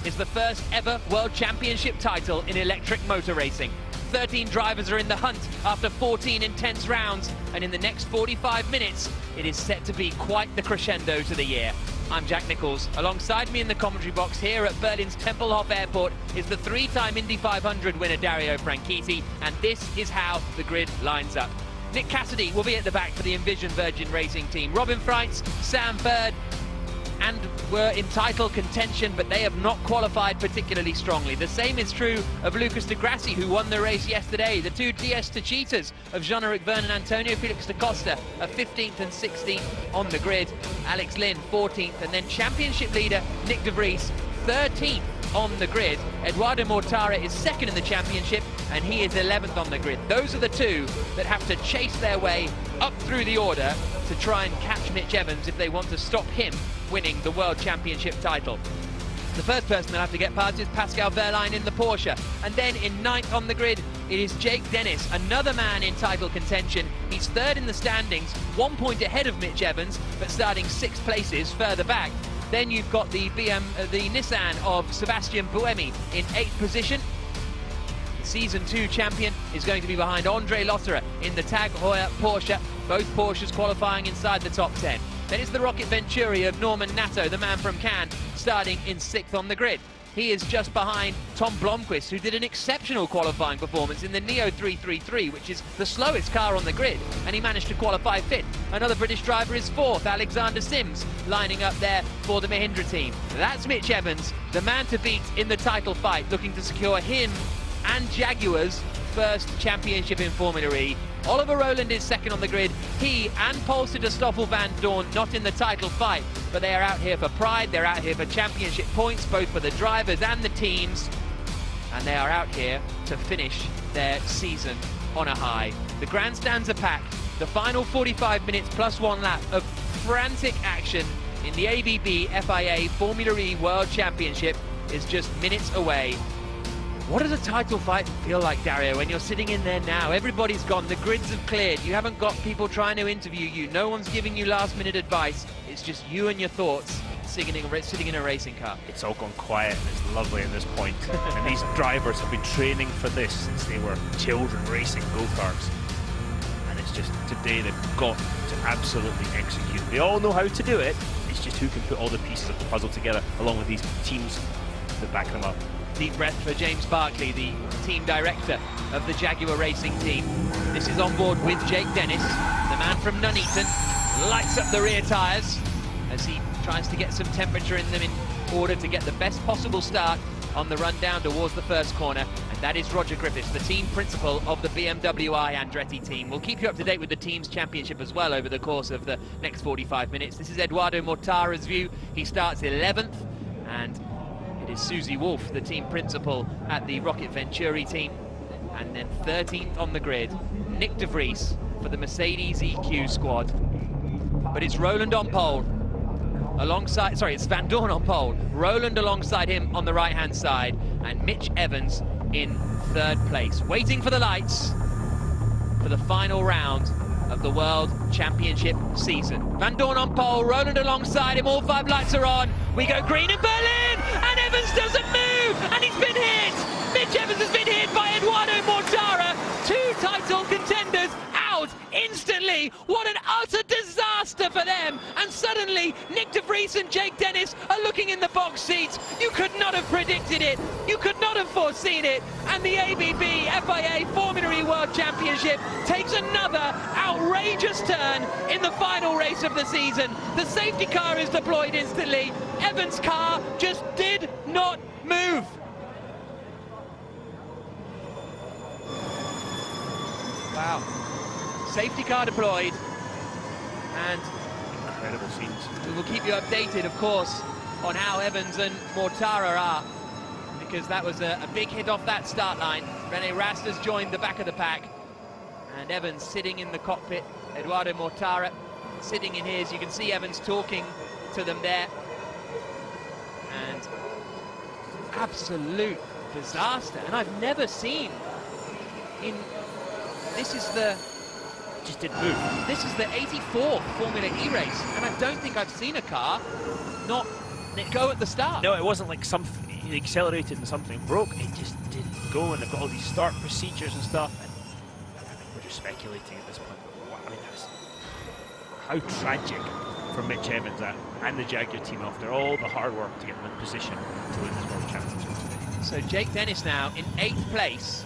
is the first ever World Championship title in electric motor racing. 13 drivers are in the hunt after 14 intense rounds, and in the next 45 minutes, it is set to be quite the crescendo to the year. I'm Jack Nicholls. Alongside me in the commentary box here at Berlin's Tempelhof Airport is the three-time Indy 500 winner Dario Franchitti, and this is how the grid lines up. Nick Cassidy will be at the back for the Envision Virgin Racing team. Robin Freitz, Sam Bird, and were in title contention, but they have not qualified particularly strongly. The same is true of Lucas di Grassi, who won the race yesterday. The two DS Techeetahs of Jean-Eric Vergne and Antonio Felix da Costa are 15th and 16th on the grid. Alex Lynn 14th, and then championship leader Nyck de Vries 13th on the grid. Eduardo Mortara is second in the championship, and he is 11th on the grid. Those are the two that have to chase their way up through the order to try and catch Mitch Evans if they want to stop him winning the World Championship title. The first person they'll have to get past is Pascal Wehrlein in the Porsche. And then in 9th on the grid, it is Jake Dennis, another man in title contention. He's third in the standings, 1 point ahead of Mitch Evans, but starting 6 places further back. Then you've got the Nissan of Sebastian Buemi in 8th position. The Season 2 champion is going to be behind Andre Lotterer in the Tag Heuer Porsche, both Porsches qualifying inside the top 10. Then it's the Rocket Venturi of Norman Nato, the man from Cannes, starting in 6th on the grid. He is just behind Tom Blomqvist, who did an exceptional qualifying performance in the Neo 333, which is the slowest car on the grid, and he managed to qualify 5th. Another British driver is 4th, Alexander Sims, lining up there for the Mahindra team. That's Mitch Evans, the man to beat in the title fight, looking to secure him and Jaguar's first championship in Formula E. Oliver Rowland is second on the grid. He and Polster de Stoffel van Dorn not in the title fight, but they are out here for pride, they're out here for championship points, both for the drivers and the teams, and they are out here to finish their season on a high. The grandstands are packed. The final 45 minutes plus 1 lap of frantic action in the ABB FIA Formula E World Championship is just minutes away. What does a title fight feel like, Dario, when you're sitting in there now? Everybody's gone, the grids have cleared, you haven't got people trying to interview you, no one's giving you last-minute advice, it's just you and your thoughts sitting in a racing car. It's all gone quiet and it's lovely at this point. And these drivers have been training for this since they were children racing go-karts. And it's just today they've got to absolutely execute. They all know how to do it, it's just who can put all the pieces of the puzzle together along with these teams that back them up. Deep breath for James Barclay, the team director of the Jaguar Racing team. This is on board with Jake Dennis, the man from Nuneaton, lights up the rear tyres as he tries to get some temperature in them in order to get the best possible start on the run down towards the first corner. And that is Roger Griffiths, the team principal of the BMW I Andretti team. We'll keep you up to date with the team's championship as well over the course of the next 45 minutes. This is Eduardo Mortara's view. He starts 11th, and it is Susie Wolff, the team principal at the Rocket Venturi team, and then 13th on the grid, Nyck de Vries for the Mercedes EQ squad. But it's Rowland on pole, it's Van Dorn on pole, Rowland alongside him on the right-hand side, and Mitch Evans in 3rd place, waiting for the lights for the final round of the World Championship season. Van Dorn on pole, Rowland alongside him, all 5 lights are on. We go green in Berlin, and Evans doesn't move, and he's been hit. Mitch Evans has been hit by Eduardo Mortara. 2 title contenders out instantly. What an utter disaster for them. And suddenly, Nyck de Vries and Jake Dennis are looking in the box seats. You could not have predicted it. You could not have foreseen it. And the ABB FIA Formula E World Championship takes another outrageous turn in the final race of the season. The safety car is deployed instantly. Evans' car just did not move. Wow. Safety car deployed, and Incredible scenes. we will keep you updated, of course, on how Evans and Mortara are, because that was a big hit off that start line. Rene Rast has joined the back of the pack, and Evans sitting in the cockpit, Eduardo Mortara sitting in his. You can see Evans talking to them there, and absolute disaster. And I've never seen this is the Just didn't move. This is the 84th Formula E race, and I don't think I've seen a car not go at the start. No, it wasn't like he accelerated and something broke. It just didn't go, and they've got all these start procedures and stuff. And I think we're just speculating at this point. But I mean, how tragic for Mitch Evans and the Jaguar team after all the hard work to get them in position to win this World Championship today. So Jake Dennis now in 8th place.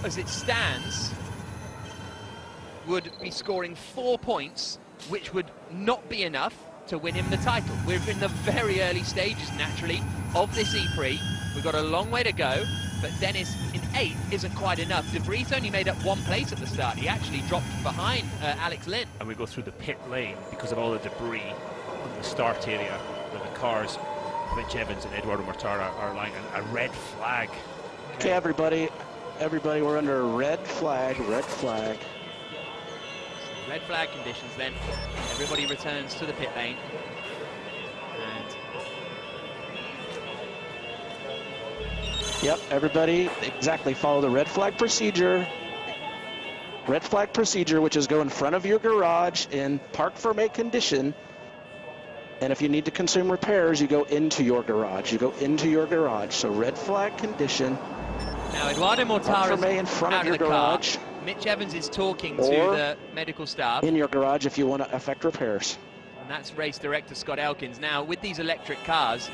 As it stands, would be scoring 4 points, which would not be enough to win him the title. We're in the very early stages, naturally, of this E-Prix. We've got a long way to go, but Dennis in 8th isn't quite enough. De Vries only made up 1 place at the start. He actually dropped behind Alex Lynn. And we go through the pit lane because of all the debris on the start area where the cars, Mitch Evans and Eduardo Mortara, are lying. A red flag. Okay, everybody, we're under a red flag, red flag. Red flag conditions then. Everybody returns to the pit lane. And yep, everybody exactly follow the red flag procedure. Red flag procedure, which is go in front of your garage in park for make condition. And if you need to consume repairs, you go into your garage. You go into your garage. So red flag condition. now Eduardo Mortara is in front out of your of the garage. car. Mitch Evans is talking to the medical staff. In your garage if you want to effect repairs. And that's race director Scott Elkins. Now, with these electric cars,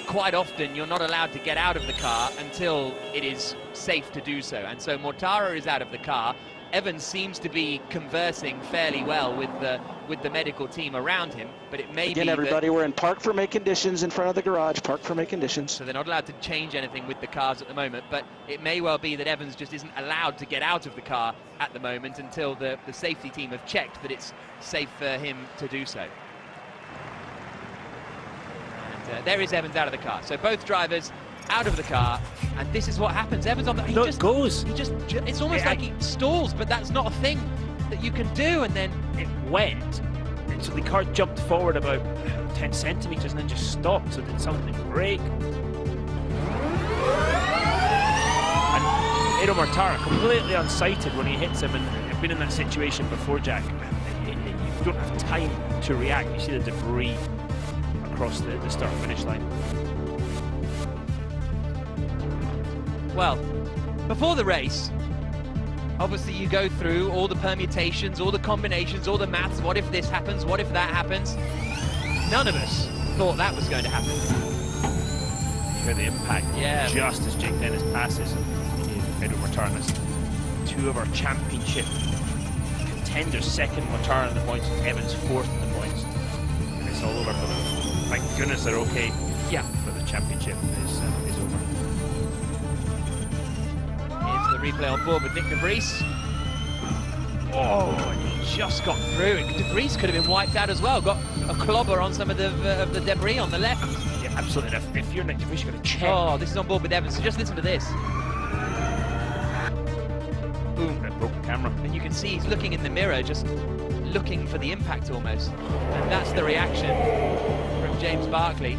quite often you're not allowed to get out of the car until it is safe to do so. And so Mortara is out of the car. Evans seems to be conversing fairly well with the medical team around him, but it may Again, be everybody, we're in park for make conditions in front of the garage, park for make conditions. so they're not allowed to change anything with the cars at the moment, but it may well be that Evans just isn't allowed to get out of the car at the moment until the safety team have checked that it's safe for him to do so. And there is Evans out of the car. So both drivers out of the car, and this is what happens. Evans on the... No, it goes. It's almost like he stalls, but that's not a thing that you can do, and then... It went, and so the car jumped forward about 10 centimetres and then just stopped. So did something break? And Edo Mortara, completely unsighted when he hits him, and I've been in that situation before, Jack. You don't have time to react. You see the debris across the start-finish line. Well, before the race, obviously you go through all the permutations, all the combinations, all the maths. What if this happens? What if that happens? None of us thought that was going to happen. You hear the impact just as Jake Dennis passes Edo Mortara. Two of our championship contenders, second Mortara in the points, Evans fourth in the points. And it's all over for them. Thank goodness they're okay. Yeah. But the championship is over. Here's the replay on board with Nick De Vries. Oh, and he just got through. De Vries could have been wiped out as well. Got a clobber on some of the debris on the left. Yeah, absolutely. If you're Nick De Vries, you've got to check. Oh, this is on board with Evans. So just listen to this. Boom. That broke the camera. And you can see he's looking in the mirror, just looking for the impact almost. And that's the reaction from James Barclay,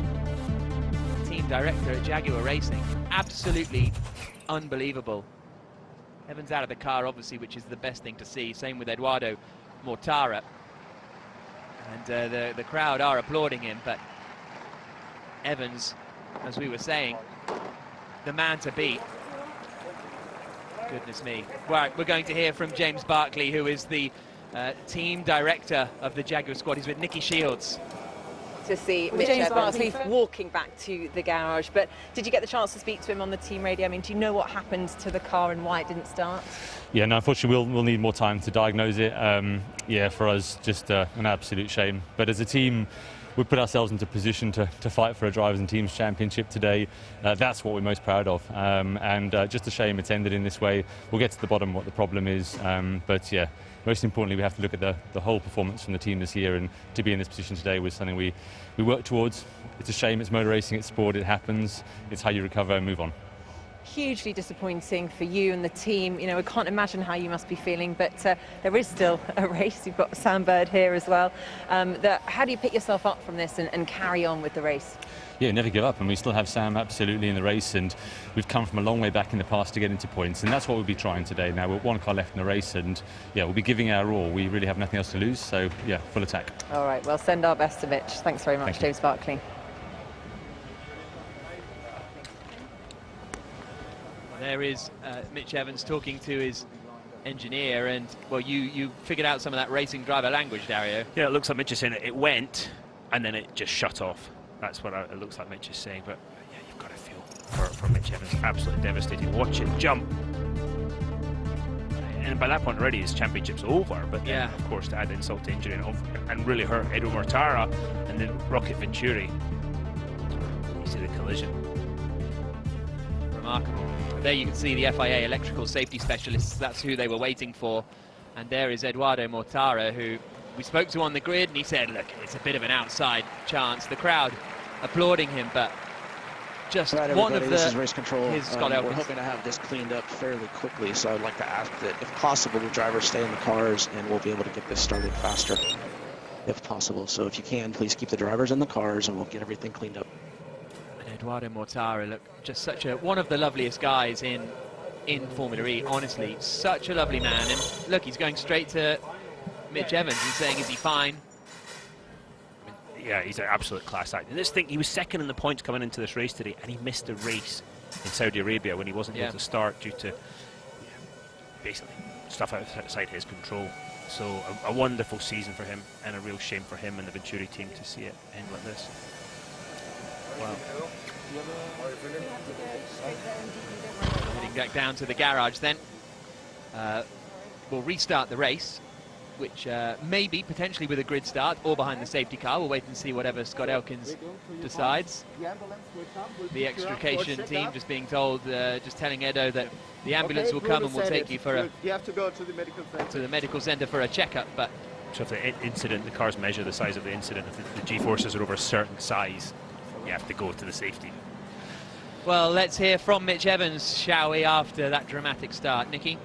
team director at Jaguar Racing. Absolutely unbelievable. Evans out of the car, obviously, which is the best thing to see. Same with Eduardo Mortara. And the crowd are applauding him, but Evans, as we were saying, the man to beat. Goodness me. Right, we're going to hear from James Barclay, who is the team director of the Jaguar squad. He's with Nicky Shields. To see Mitch Evans Barclay walking back to the garage, but did you get the chance to speak to him on the team radio? I mean, do you know what happened to the car and why it didn't start? Yeah, no, unfortunately we'll need more time to diagnose it. Yeah, for us, just an absolute shame. But as a team, we put ourselves into position to fight for a Drivers and Teams Championship today. That's what we're most proud of. And just a shame it's ended in this way. We'll get to the bottom of what the problem is. But yeah, most importantly, we have to look at the whole performance from the team this year, and to be in this position today was something we worked towards. It's a shame, it's motor racing, it's sport, it happens. It's how you recover and move on. Hugely disappointing for you and the team. You know, I can't imagine how you must be feeling, but there is still a race. You've got Sam Bird here as well. How do you pick yourself up from this and carry on with the race? Yeah, never give up, and we still have Sam absolutely in the race, and we've come from a long way back in the past to get into points, and that's what we'll be trying today. Now we're one car left in the race, and yeah, we'll be giving our all. We really have nothing else to lose, so yeah, full attack. All right, well, send our best to Mitch. Thanks very much, James Barclay. There is Mitch Evans talking to his engineer, and well, you figured out some of that racing driver language, Dario. Yeah, it looks like Mitch is saying it went, and then it just shut off. That's what it looks like Mitch is saying. But yeah, you've got to feel for Mitch Evans. Absolutely devastating. Watch it jump. And by that point already his championship's over, but then, of course, to add insult to injury and really hurt Edo Mortara and then Rocket Venturi. You see the collision. Remarkable. There you can see the FIA electrical safety specialists. That's who they were waiting for. And there is Eduardo Mortara, who we spoke to on the grid, and he said, look, it's a bit of an outside chance. The crowd applauding him, but just one of the... This is race control. Scott Elkins. We're hoping to have this cleaned up fairly quickly, so I'd like to ask that, if possible, the drivers stay in the cars, and we'll be able to get this started faster, if possible. So if you can, please keep the drivers in the cars, and we'll get everything cleaned up. And Eduardo Mortara, look, just such one of the loveliest guys in Formula E, honestly. Such a lovely man. And look, he's going straight to Mitch Evans and saying, is he fine? Yeah, he's an absolute class act. And this thing, he was second in the points coming into this race today, and he missed a race in Saudi Arabia when he wasn't able to start due to basically stuff outside his control. So a wonderful season for him, and a real shame for him and the Venturi team to see it end like this. Wow. Heading back down to the garage then. We'll restart the race, which maybe potentially with a grid start or behind the safety car. We'll wait and see whatever Scott Elkins decides. The extrication team just being told, just telling Edo that the ambulance will come and will take you for you have to go to the medical center. To the medical center for a checkup. But so if the incident, the cars measure the size of the incident. If the G-forces are over a certain size, you have to go to the safety. Well, let's hear from Mitch Evans, shall we, after that dramatic start. Nikki?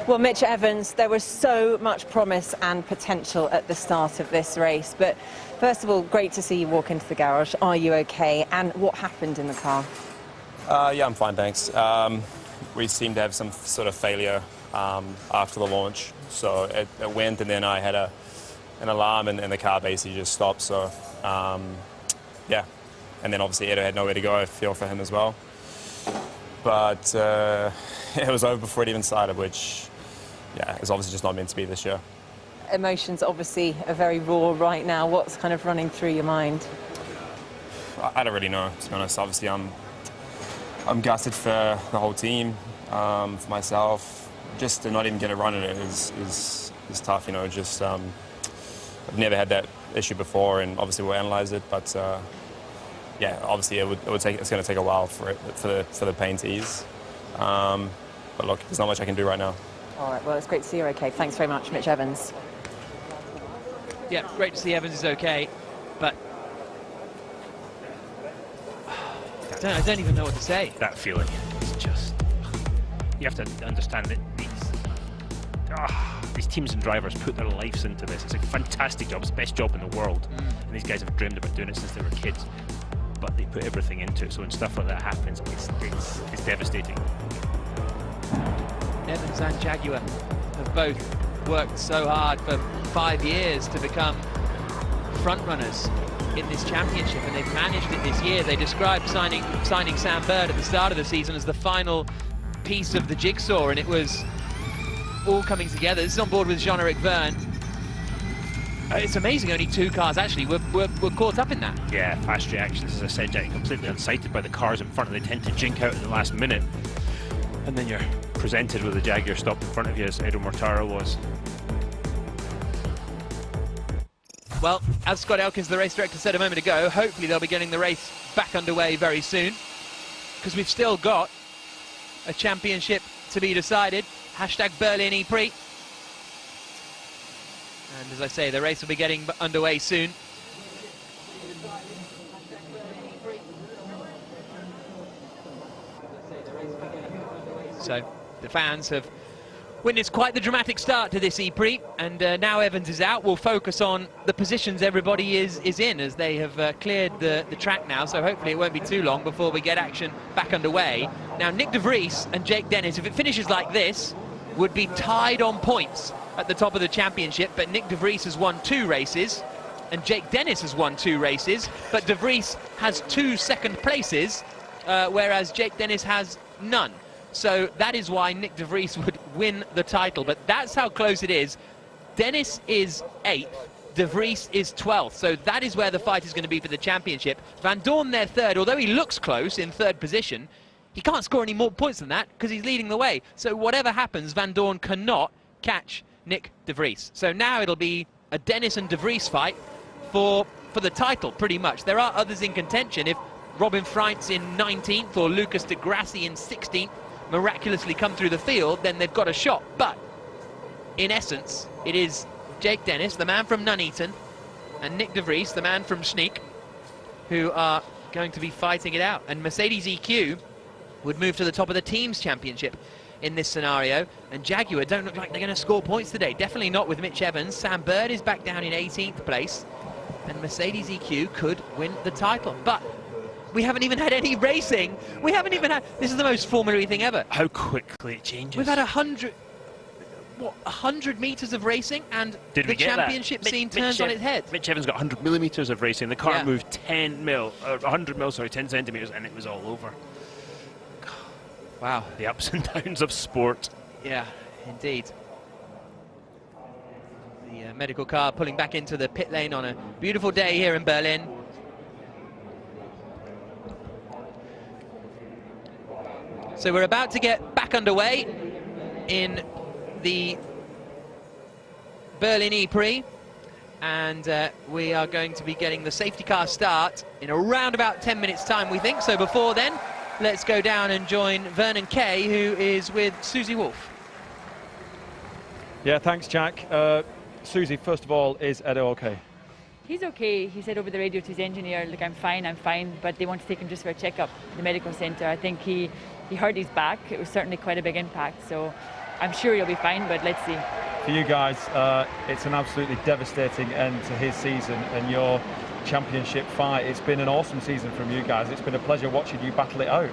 Well, Mitch Evans, there was so much promise and potential at the start of this race. But first of all, great to see you walk into the garage. Are you okay? And what happened in the car? Yeah, I'm fine, thanks. We seemed to have some sort of failure after the launch. So it went, and then I had an alarm, and the car basically just stopped. So, yeah. And then obviously Edo had nowhere to go. I feel for him as well. But it was over before it even started, which, yeah, is obviously just not meant to be this year. Emotions obviously are very raw right now. What's kind of running through your mind? I don't really know, to be honest. Obviously, I'm gutted for the whole team, for myself. Just to not even get a run at it is tough, you know. Just I've never had that issue before, and obviously we'll analyze it. But yeah, obviously it's going to take a while for the pain to ease. But look, there's not much I can do right now. All right, well, it's great to see you're okay. Thanks very much, Mitch Evans. Yeah, great to see Evans is okay, but I don't even know what to say. That feeling is just... You have to understand that these teams and drivers put their lives into this. It's a fantastic job. It's the best job in the world. And these guys have dreamed about doing it since they were kids. But they put everything into it. So when stuff like that happens, it's devastating. Evans and Jaguar have both worked so hard for 5 years to become front runners in this championship, and they've managed it this year. They described signing Sam Bird at the start of the season as the final piece of the jigsaw, and it was all coming together. This is on board with Jean-Eric Verne. It's amazing, only 2 cars actually were caught up in that. Yeah, fast reactions, as I said, Jack, completely unsighted by the cars in front. They tend to jink out at the last minute, and then you're presented with a Jaguar stopped in front of you, as Edo Mortara was. Well, as Scott Elkins, the race director, said a moment ago, hopefully they'll be getting the race back underway very soon, because we've still got a championship to be decided. Hashtag Berlin E-Prix. And as I say, the race will be getting underway soon. So the fans have witnessed quite the dramatic start to this E-Prix, and now Evans is out. We'll focus on the positions everybody is in, as they have cleared the track now, so hopefully it won't be too long before we get action back underway. Now, Nick de Vries and Jake Dennis, if it finishes like this, would be tied on points at the top of the championship, but Nick de Vries has won 2 races, and Jake Dennis has won 2 races, but de Vries has 2 second places, whereas Jake Dennis has none. So that is why Nyck de Vries would win the title. But that's how close it is. Dennis is 8th. De Vries is 12th. So that is where the fight is going to be for the championship. Van Dorn there 3rd. Although he looks close in 3rd position, he can't score any more points than that because he's leading the way. So whatever happens, Van Dorn cannot catch Nyck de Vries. So now it'll be a Dennis and de Vries fight for the title, pretty much. There are others in contention. If Robin Freitz in 19th or Lucas de Grassi in 16th miraculously come through the field, then they've got a shot. But in essence, it is Jake Dennis, the man from Nuneaton, and Nyck de Vries, the man from Sneek, who are going to be fighting it out. And Mercedes EQ would move to the top of the team's championship in this scenario, and Jaguar don't look like they're going to score points today. Definitely not with Mitch Evans. Sam Bird is back down in 18th place, and Mercedes EQ could win the title. But we haven't even had any racing. We haven't even had... This is the most Formula E thing ever. How quickly it changes. We've had 100 meters of racing, and the championship scene turns on its head. Mitch Evans got 100 millimeters of racing. The car Yeah. moved 10 centimeters, and it was all over. Wow. The ups and downs of sport. Yeah, indeed. The medical car pulling back into the pit lane on a beautiful day here in Berlin. So we're about to get back underway in the Berlin E-Prix, and we are going to be getting the safety car start in around about 10 minutes time, we think. So before then, let's go down and join Vernon Kay, who is with Susie Wolff. Yeah, thanks, Jack. Susie, first of all, is Edo okay? He's okay. He said over the radio to his engineer, look, I'm fine, but they want to take him just for a checkup at the medical centre. I think he hurt his back. It was certainly quite a big impact, so I'm sure he'll be fine, but let's see. For you guys, it's an absolutely devastating end to his season and your championship fight. It's been an awesome season from you guys. It's been a pleasure watching you battle it out.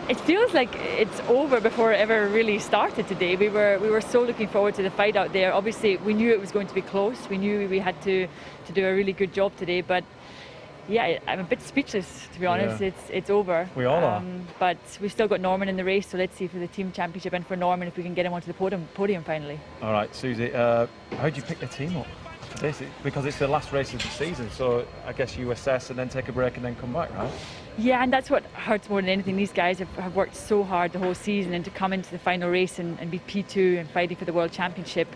It feels like it's over before it ever really started today. We were so looking forward to the fight out there. Obviously, we knew it was going to be close. We knew we had to do a really good job today, but yeah, I'm a bit speechless, to be honest. Yeah. It's over. We all are. But we've still got Norman in the race, so let's see for the team championship and for Norman if we can get him onto the podium finally. All right, Susie, how do you pick the team up for this? Because it's the last race of the season, so I guess you assess and then take a break and then come back, right? Yeah, and that's what hurts more than anything. These guys have worked so hard the whole season, and to come into the final race and be P2 and fighting for the World Championship,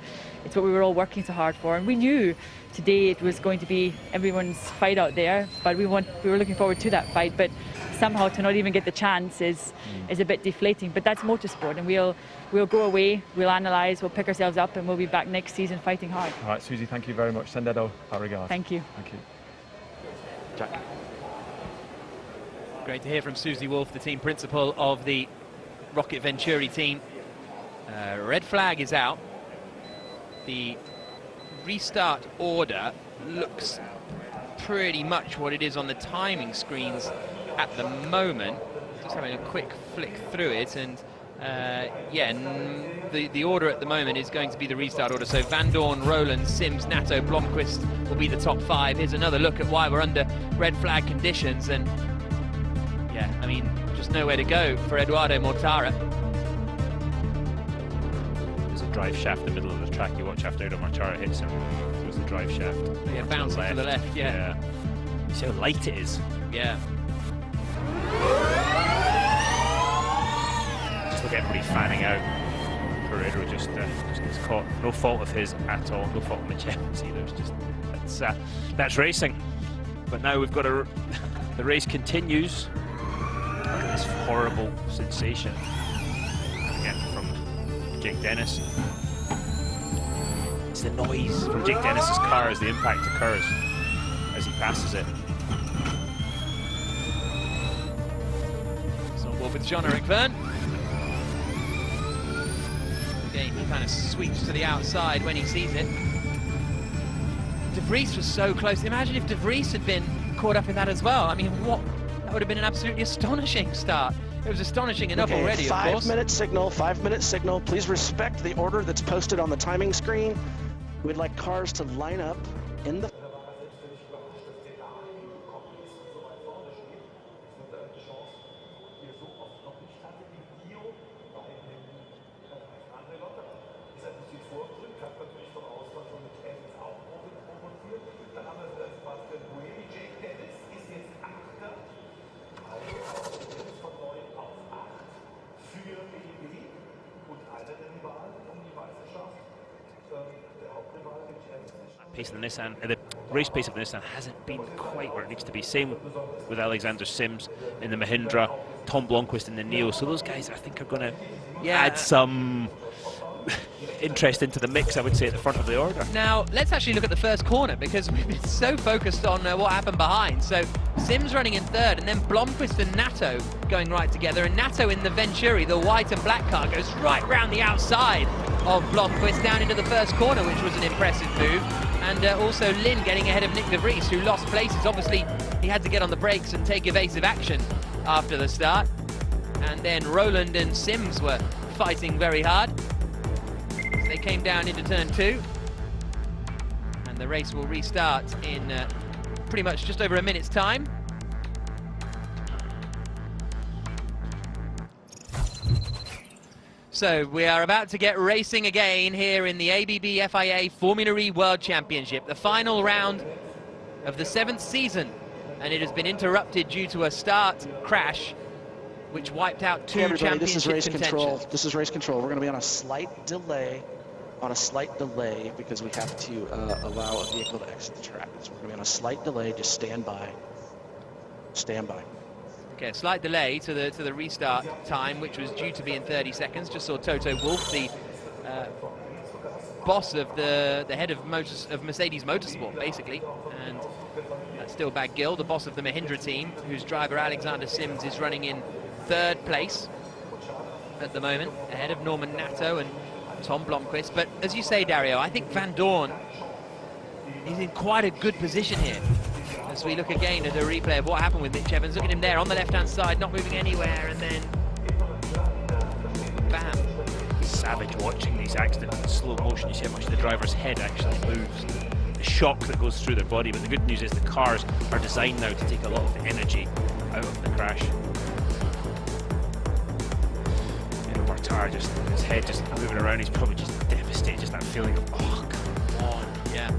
it's what we were all working so hard for. And we knew today it was going to be everyone's fight out there, but we were looking forward to that fight. But somehow to not even get the chance is a bit deflating. But that's motorsport, and we'll go away, we'll analyse, we'll pick ourselves up, and we'll be back next season fighting hard. All right, Susie, thank you very much. Send Edo our regards. Thank you. Thank you. Jack. Great to hear from Susie Wolff, the team principal of the Rocket Venturi team. Red flag is out. The restart order looks pretty much what it is on the timing screens at the moment. Just having a quick flick through it, and the order at the moment is going to be the restart order. So Van Dorn, Rowland, Sims, Nato, Blomqvist will be the top 5. Here's another look at why we're under red flag conditions, and yeah, I mean, just nowhere to go for Eduardo Mortara. There's a drive shaft in the middle of the track. You watch after Edo Mortara hits him. There's the drive shaft. Yeah, bouncing to the left, yeah. You see how light it is? Yeah. Just look at everybody fanning out. Pereira just gets caught. No fault of his at all. No fault of Mitch Evans either. It's just that's racing. But now we've got the race continues. Look at this horrible sensation. Again from Jake Dennis. It's the noise from Jake Dennis's car as the impact occurs as he passes it. So Wolff with Jean-Eric Verne. Again, he kind of sweeps to the outside when he sees it. De Vries was so close. Imagine if De Vries had been caught up in that as well. I mean, that would have been an absolutely astonishing start. It was astonishing enough already, of course. 5-minute signal, 5-minute signal. Please respect the order that's posted on the timing screen. We'd like cars to line up in the Pace of the Nissan, the race pace of the Nissan hasn't been quite where it needs to be. Same with Alexander Sims in the Mahindra, Tom Blomqvist in the Neo. So those guys, I think, are going to add some interest into the mix, I would say, at the front of the order. Now, let's actually look at the first corner, because we've been so focused on what happened behind. So Sims running in third, and then Blomqvist and Nato going right together, and Nato in the Venturi, the white and black car, goes right round the outside of Blomqvist down into the first corner, which was an impressive move. And also Lynn getting ahead of Nick de Vries, who lost places. Obviously, he had to get on the brakes and take evasive action after the start. And then Roland and Sims were fighting very hard. So they came down into turn 2. And the race will restart in pretty much just over a minute's time. So we are about to get racing again here in the ABB FIA Formula E World Championship, the final round of the 7th season, and it has been interrupted due to a start crash which wiped out two championship this is race control. contentions. This is race control. We're going to be on a slight delay, because we have to allow a vehicle to exit the track. So we're going to be on a slight delay. Just stand by. Stand by. Okay, a slight delay to the restart time, which was due to be in 30 seconds. Just saw Toto Wolff, the boss of the head of Mercedes Motorsport, basically, and Stilbag Gill, the boss of the Mahindra team, whose driver Alexander Sims is running in 3rd place at the moment, ahead of Norman Nato and Tom Blomqvist. But as you say, Dario, I think Van Dorn is in quite a good position here. As we look again at a replay of what happened with Mitch Evans, look at him there on the left-hand side, not moving anywhere, and then bam. Savage watching these accidents in slow motion. You see how much the driver's head actually moves, the shock that goes through their body. But the good news is the cars are designed now to take a lot of the energy out of the crash. You know, Mortara, just his head just moving around, he's probably just devastated, just that feeling of, oh, come on. Yeah.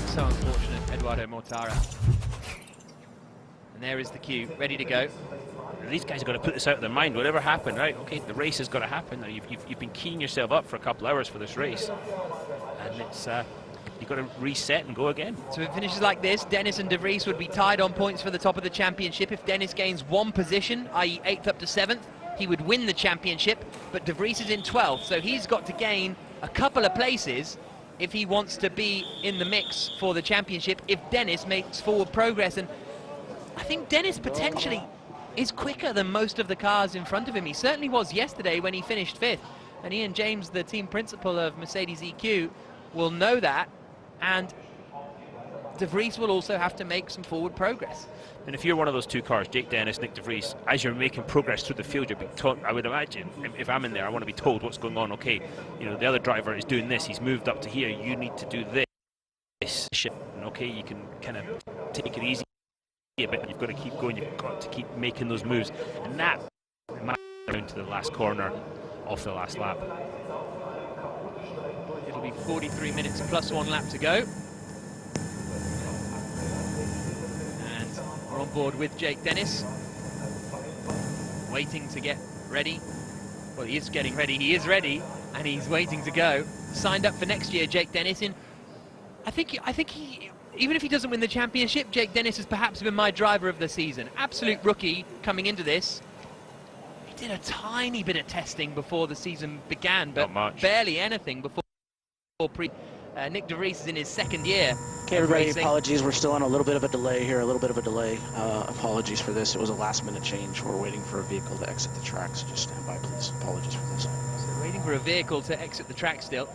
So unfortunate, Eduardo Mortara. And there is the cue, ready to go. These guys have got to put this out of their mind. Whatever happened, right? Okay, the race has got to happen. Now you've been keying yourself up for a couple hours for this race, and it's you've got to reset and go again. So if it finishes like this, Dennis and De Vries would be tied on points for the top of the championship. If Dennis gains 1 position, i.e. 8th up to 7th, he would win the championship. But De Vries is in 12th, so he's got to gain a couple of places if he wants to be in the mix for the championship, if Dennis makes forward progress. And I think Dennis potentially is quicker than most of the cars in front of him. He certainly was yesterday when he finished 5th. And Ian James, the team principal of Mercedes EQ, will know that. And De Vries will also have to make some forward progress. And if you're one of those two cars, Jake Dennis, Nick De Vries, as you're making progress through the field, you're being taught, I would imagine, if I'm in there, I want to be told what's going on. Okay, you know, the other driver is doing this, he's moved up to here, you need to do this. And okay, you can kind of take it easy a bit, but you've got to keep going, you've got to keep making those moves. And that might down to the last corner off the last lap. It'll be 43 minutes plus 1 lap to go. We're on board with Jake Dennis, waiting to get ready. Well, he is getting ready, he is ready, and he's waiting to go. Signed up for next year, Jake Dennis. And I think he, even if he doesn't win the championship, Jake Dennis has perhaps been my driver of the season. Absolute rookie coming into this. He did a tiny bit of testing before the season began, but barely anything before Nick De Vries is in his 2nd year. Okay, everybody, apologies. We're still on a little bit of a delay here, apologies for this. It was a last-minute change. We're waiting for a vehicle to exit the track, so just stand by, please. Apologies for this. So waiting for a vehicle to exit the track still.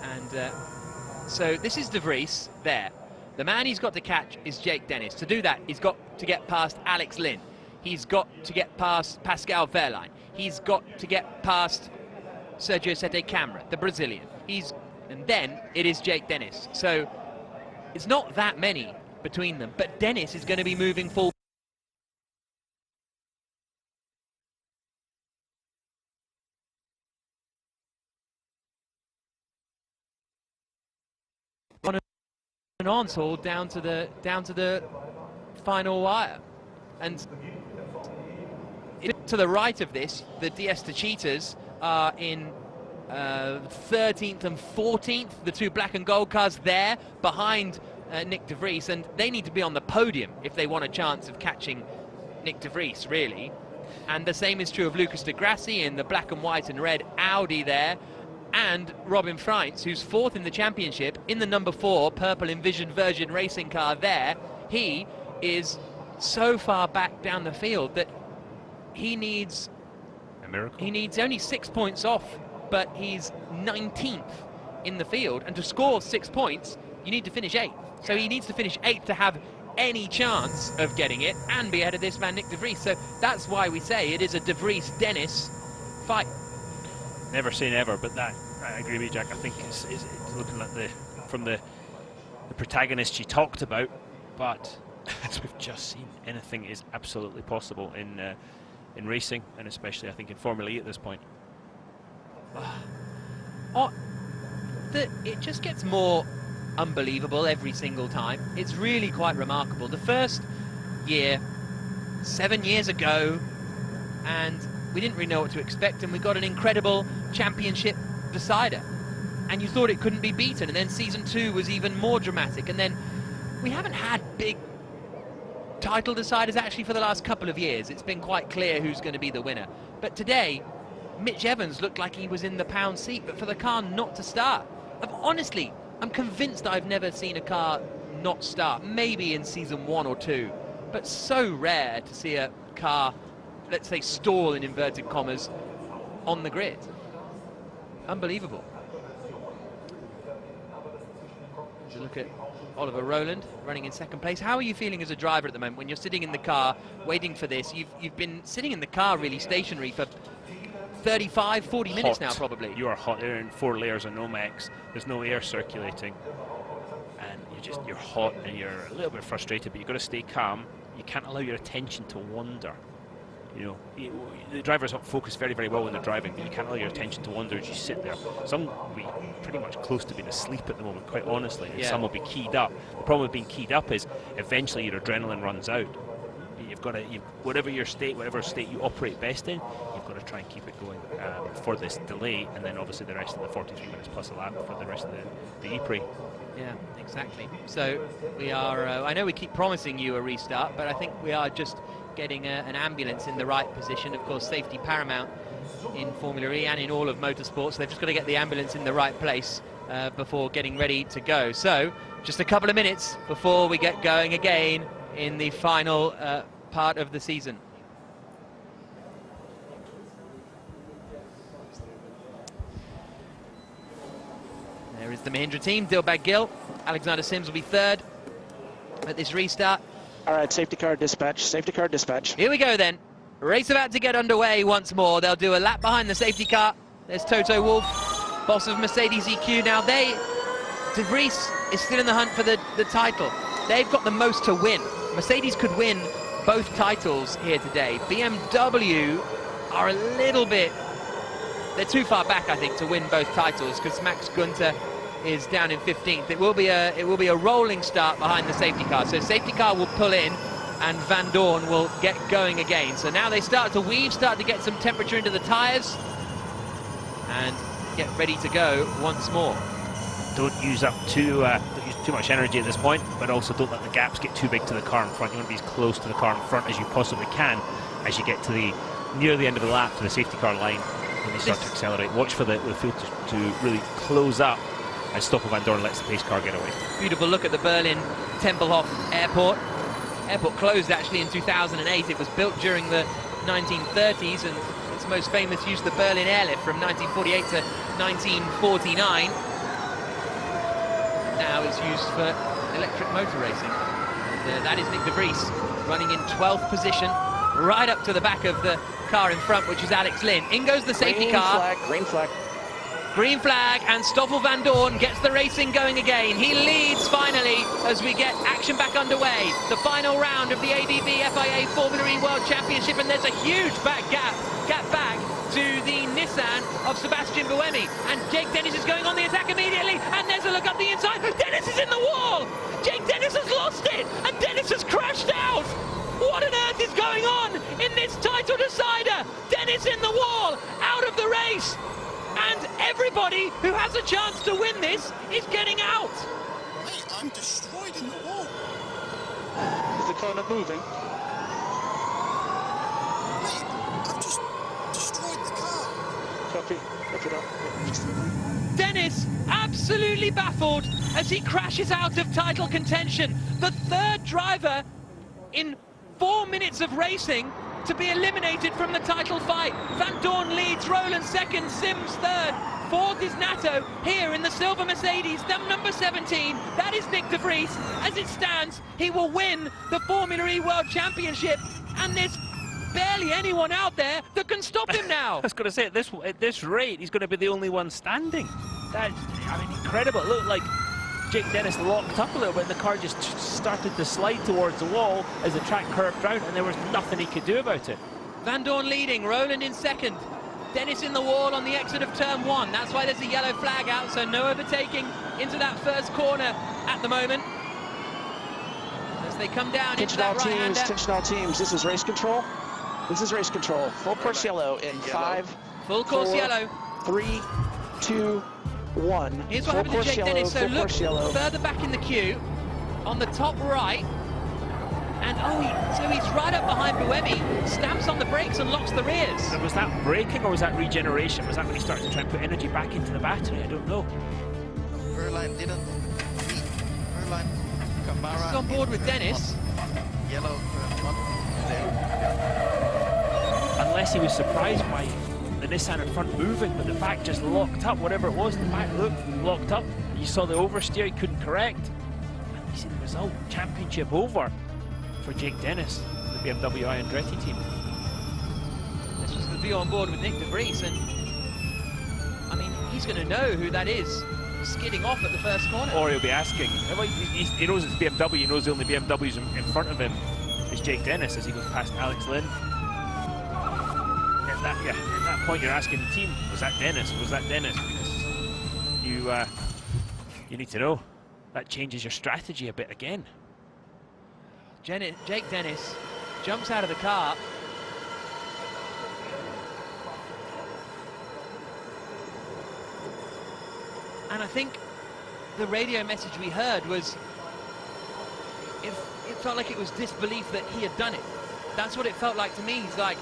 And so this is De Vries there. The man he's got to catch is Jake Dennis. To do that, he's got to get past Alex Lynn. He's got to get past Pascal Wehrlein. He's got to get past Sergio Sette Câmara, the Brazilian. And then it is Jake Dennis. So it's not that many between them, but Dennis is going to be moving forward. On so down to the final wire, and to the right of this, the DS Techeetahs are in 13th and 14th, the two black and gold cars there behind Nick de Vries, and they need to be on the podium if they want a chance of catching Nick de Vries, really. And the same is true of Lucas de Grassi in the black and white and red Audi there, and Robin Freitz, who's 4th in the championship in the number 4 purple Envision Virgin racing car there. He is so far back down the field that he needs a miracle. He needs only 6 points off, but he's 19th in the field, and to score 6 points you need to finish 8th. So he needs to finish 8th to have any chance of getting it and be ahead of this man Nick de Vries. So that's why we say it is a de Vries-Dennis fight. Never say never, but that, I agree with you, Jack. I think it's looking at from the protagonist you talked about, but as we've just seen, anything is absolutely possible in racing, and especially I think in Formula E at this point. It just gets more unbelievable every single time. It's really quite remarkable. The first year, 7 years ago, and we didn't really know what to expect, and we got an incredible championship decider, and you thought it couldn't be beaten. And then season 2 was even more dramatic, and then we haven't had big title deciders actually for the last couple of years. It's been quite clear who's going to be the winner. But today, Mitch Evans looked like he was in the pound seat, but for the car not to start. Honestly, I'm convinced I've never seen a car not start, maybe in season 1 or 2, but so rare to see a car, let's say, stall in inverted commas on the grid. Unbelievable. To look at Oliver Rowland running in 2nd place. How are you feeling as a driver at the moment when you're sitting in the car waiting for this? You've been sitting in the car really stationary for 35, 40 minutes now, probably. You are hot. They're in 4 layers of Nomex. There's no air circulating, and you're hot and you're a little bit frustrated. But you've got to stay calm. You can't allow your attention to wander. You know, the drivers focus very, very well when they're driving, but you can't allow your attention to wander as you sit there. Some will be pretty much close to being asleep at the moment, quite honestly, and some will be keyed up. The problem with being keyed up is eventually your adrenaline runs out. You've got to, whatever state you operate best in, you've got to try and keep it going for this delay, and then obviously the rest of the 43 minutes plus a lap for the rest of the Ypres. Yeah, exactly. So we are, I know we keep promising you a restart, but I think we are just getting an ambulance in the right position. Of course, safety paramount in Formula E and in all of motorsports. So they've just got to get the ambulance in the right place before getting ready to go. So just a couple of minutes before we get going again in the final part of the season. There is the Mahindra team. Dilbag Gill, Alexander Sims will be 3rd at this restart. All right, safety car dispatch, safety car dispatch. Here we go then. Race about to get underway once more. They'll do a lap behind the safety car. There's Toto Wolff, boss of Mercedes EQ. Now De Vries is still in the hunt for the title. They've got the most to win. Mercedes could win both titles here today. BMW are a little bit, they're too far back, I think, to win both titles, because Max Günther is down in 15th. It will be a rolling start behind the safety car. So safety car will pull in and Van Dorn will get going again. So now they start to weave, start to get some temperature into the tyres and get ready to go once more. Don't use too much energy at this point, but also don't let the gaps get too big to the car in front. You want to be as close to the car in front as you possibly can as you get to near the end of the lap, to the safety car line, when they start to accelerate. Watch for the field to really close up as Stoffel Van Dorn lets the pace car get away. Beautiful look at the Berlin Tempelhof Airport. Airport closed actually in 2008. It was built during the 1930s, and its most famous use, the Berlin Airlift, from 1948 to 1949. Now it's used for electric motor racing. And that is Nick de Vries running in 12th position, right up to the back of the car in front, which is Alex Lynn. In goes the safety car. Green flag. Green flag, and Stoffel Van Dorn gets the racing going again. He leads finally as we get action back underway. The final round of the ABB FIA Formula E World Championship, and there's a huge gap back to the Nissan of Sebastian Buemi. And Jake Dennis is going on the attack immediately, and there's a look up the inside. Dennis is in the wall! Jake Dennis has lost it, and Dennis has crashed out! What on earth is going on in this title decider? Dennis in the wall, out of the race. And everybody who has a chance to win this is getting out. Mate, I'm destroyed in the wall. Is the Kona moving? Mate, I've just destroyed the car. Copy. Copy that. Dennis absolutely baffled as he crashes out of title contention. The third driver in 4 minutes of racing to be eliminated from the title fight. Van Dorn leads, Rowland second, Sims third. Fourth is Nato here in the silver Mercedes, the number 17. That is Nick de Vries. As it stands, he will win the Formula E World Championship, and there's barely anyone out there that can stop him now. I was going to say, at this rate, he's going to be the only one standing. That's, I mean, incredible. It looked like Jake Dennis locked up a little bit, and the car just started to slide towards the wall as the track curved round, and there was nothing he could do about it. Van Dorn leading, Rowland in second. Dennis in the wall on the exit of turn 1. That's why there's a yellow flag out, so no overtaking into that first corner at the moment. As they come down into that right-hander. Attention all teams, this is race control. This is race control. Full course yellow in 5, Full course 4, yellow. 3, 2, 1. Here's what happened to Jake Dennis. So look further back in the queue, on the top right, and so he's right up behind Buemi, stamps on the brakes and locks the rears. So was that braking or was that regeneration? Was that when he started to try and put energy back into the battery? I don't know. Wehrlein didn't beat Wehrlein. Camara. He's on board with Dennis. Yellow one. Unless he was surprised by the Nissan in front moving, but the back just locked up, whatever it was, the back locked up. You saw the oversteer, he couldn't correct. And you see the result, championship over for Jake Dennis, the BMW i Andretti team. This was the view on board with Nick de Vries, and I mean, he's going to know who that is skidding off at the first corner. Or he'll be asking. He knows it's BMW, he knows the only BMWs in front of him is Jake Dennis as he goes past Alex Lynn. At that point you're asking the team, was that Dennis? Was that Dennis? Because you need to know. That changes your strategy a bit again. Jake Dennis jumps out of the car. And I think the radio message we heard was, it felt like it was disbelief that he had done it. That's what it felt like to me. He's like,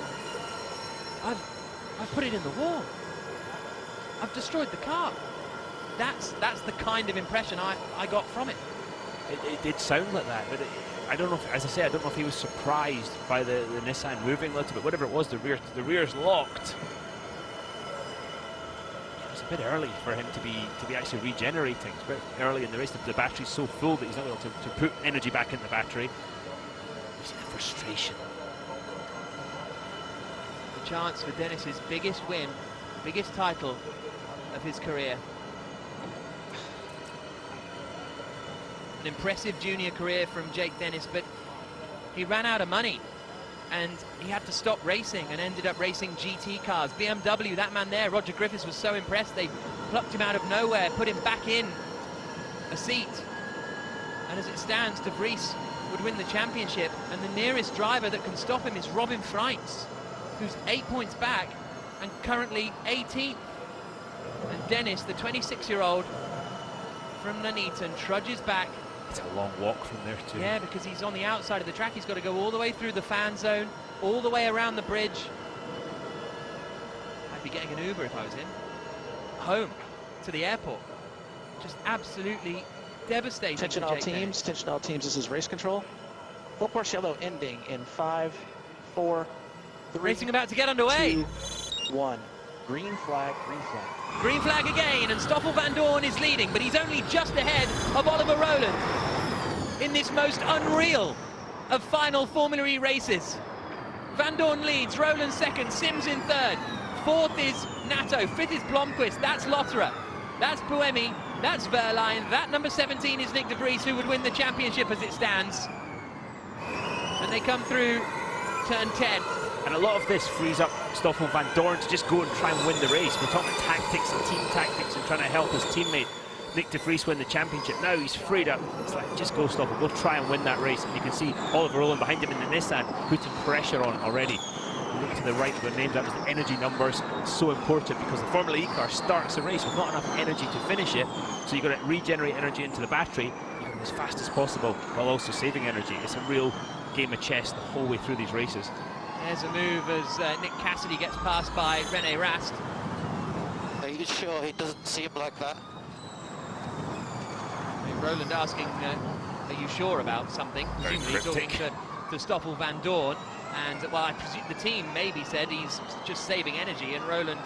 I've put it in the wall. I've destroyed the car. That's the kind of impression I got from it. It did sound like that, but I don't know if, as I say, I don't know if he was surprised by the Nissan moving a little bit. Whatever it was, the rear's locked. It was a bit early for him to be actually regenerating. It's a bit early in the race. The battery's so full that he's not able to put energy back in the battery. You see the frustration. The chance for Dennis's biggest win, biggest title of his career. An impressive junior career from Jake Dennis, but he ran out of money and he had to stop racing and ended up racing GT cars. BMW, that man there, Roger Griffiths, was so impressed they plucked him out of nowhere, put him back in a seat. And as it stands, de Vries would win the championship, and the nearest driver that can stop him is Robin Freitz, who's 8 points back and currently 18th. And Dennis, the 26-year-old from Nuneaton, trudges back. It's a long walk from there too. Yeah, because he's on the outside of the track. He's got to go all the way through the fan zone, all the way around the bridge. I'd be getting an Uber if I was him. Home to the airport. Just absolutely devastating. Attention all teams, attention all teams, this is race control. Full course yellow ending in 5, 4, 3, racing about to get underway. 2, 1. Green flag, green flag. Green flag again, and Stoffel Van Dorn is leading, but he's only just ahead of Oliver Rowland in this most unreal of final Formula E races. Van Dorn leads, Rowland second, Sims in third. Fourth is Nato, fifth is Blomqvist, that's Lotterer, that's Buemi, that's Wehrlein, that number 17 is Nick de Vries, who would win the championship as it stands. And they come through turn 10. And a lot of this frees up Stoffel Van Dorn to just go and try and win the race. We're talking tactics and team tactics and trying to help his teammate Nick de Vries win the championship. Now he's freed up. It's like, just go Stoffel, go try and win that race. And you can see Oliver Rowland behind him in the Nissan putting pressure on already. Look to the right of their names, that was the energy numbers. It's so important because the Formula E car starts the race with not enough energy to finish it, so you've got to regenerate energy into the battery, you go as fast as possible while also saving energy. It's a real game of chess the whole way through these races. There's a move as Nick Cassidy gets passed by René Rast. Are you sure he doesn't see him like that? Roland asking, are you sure about something? Very Presumably cryptic. talking to Stoffel Vandoorne. And, well, I presume the team maybe said he's just saving energy, and Roland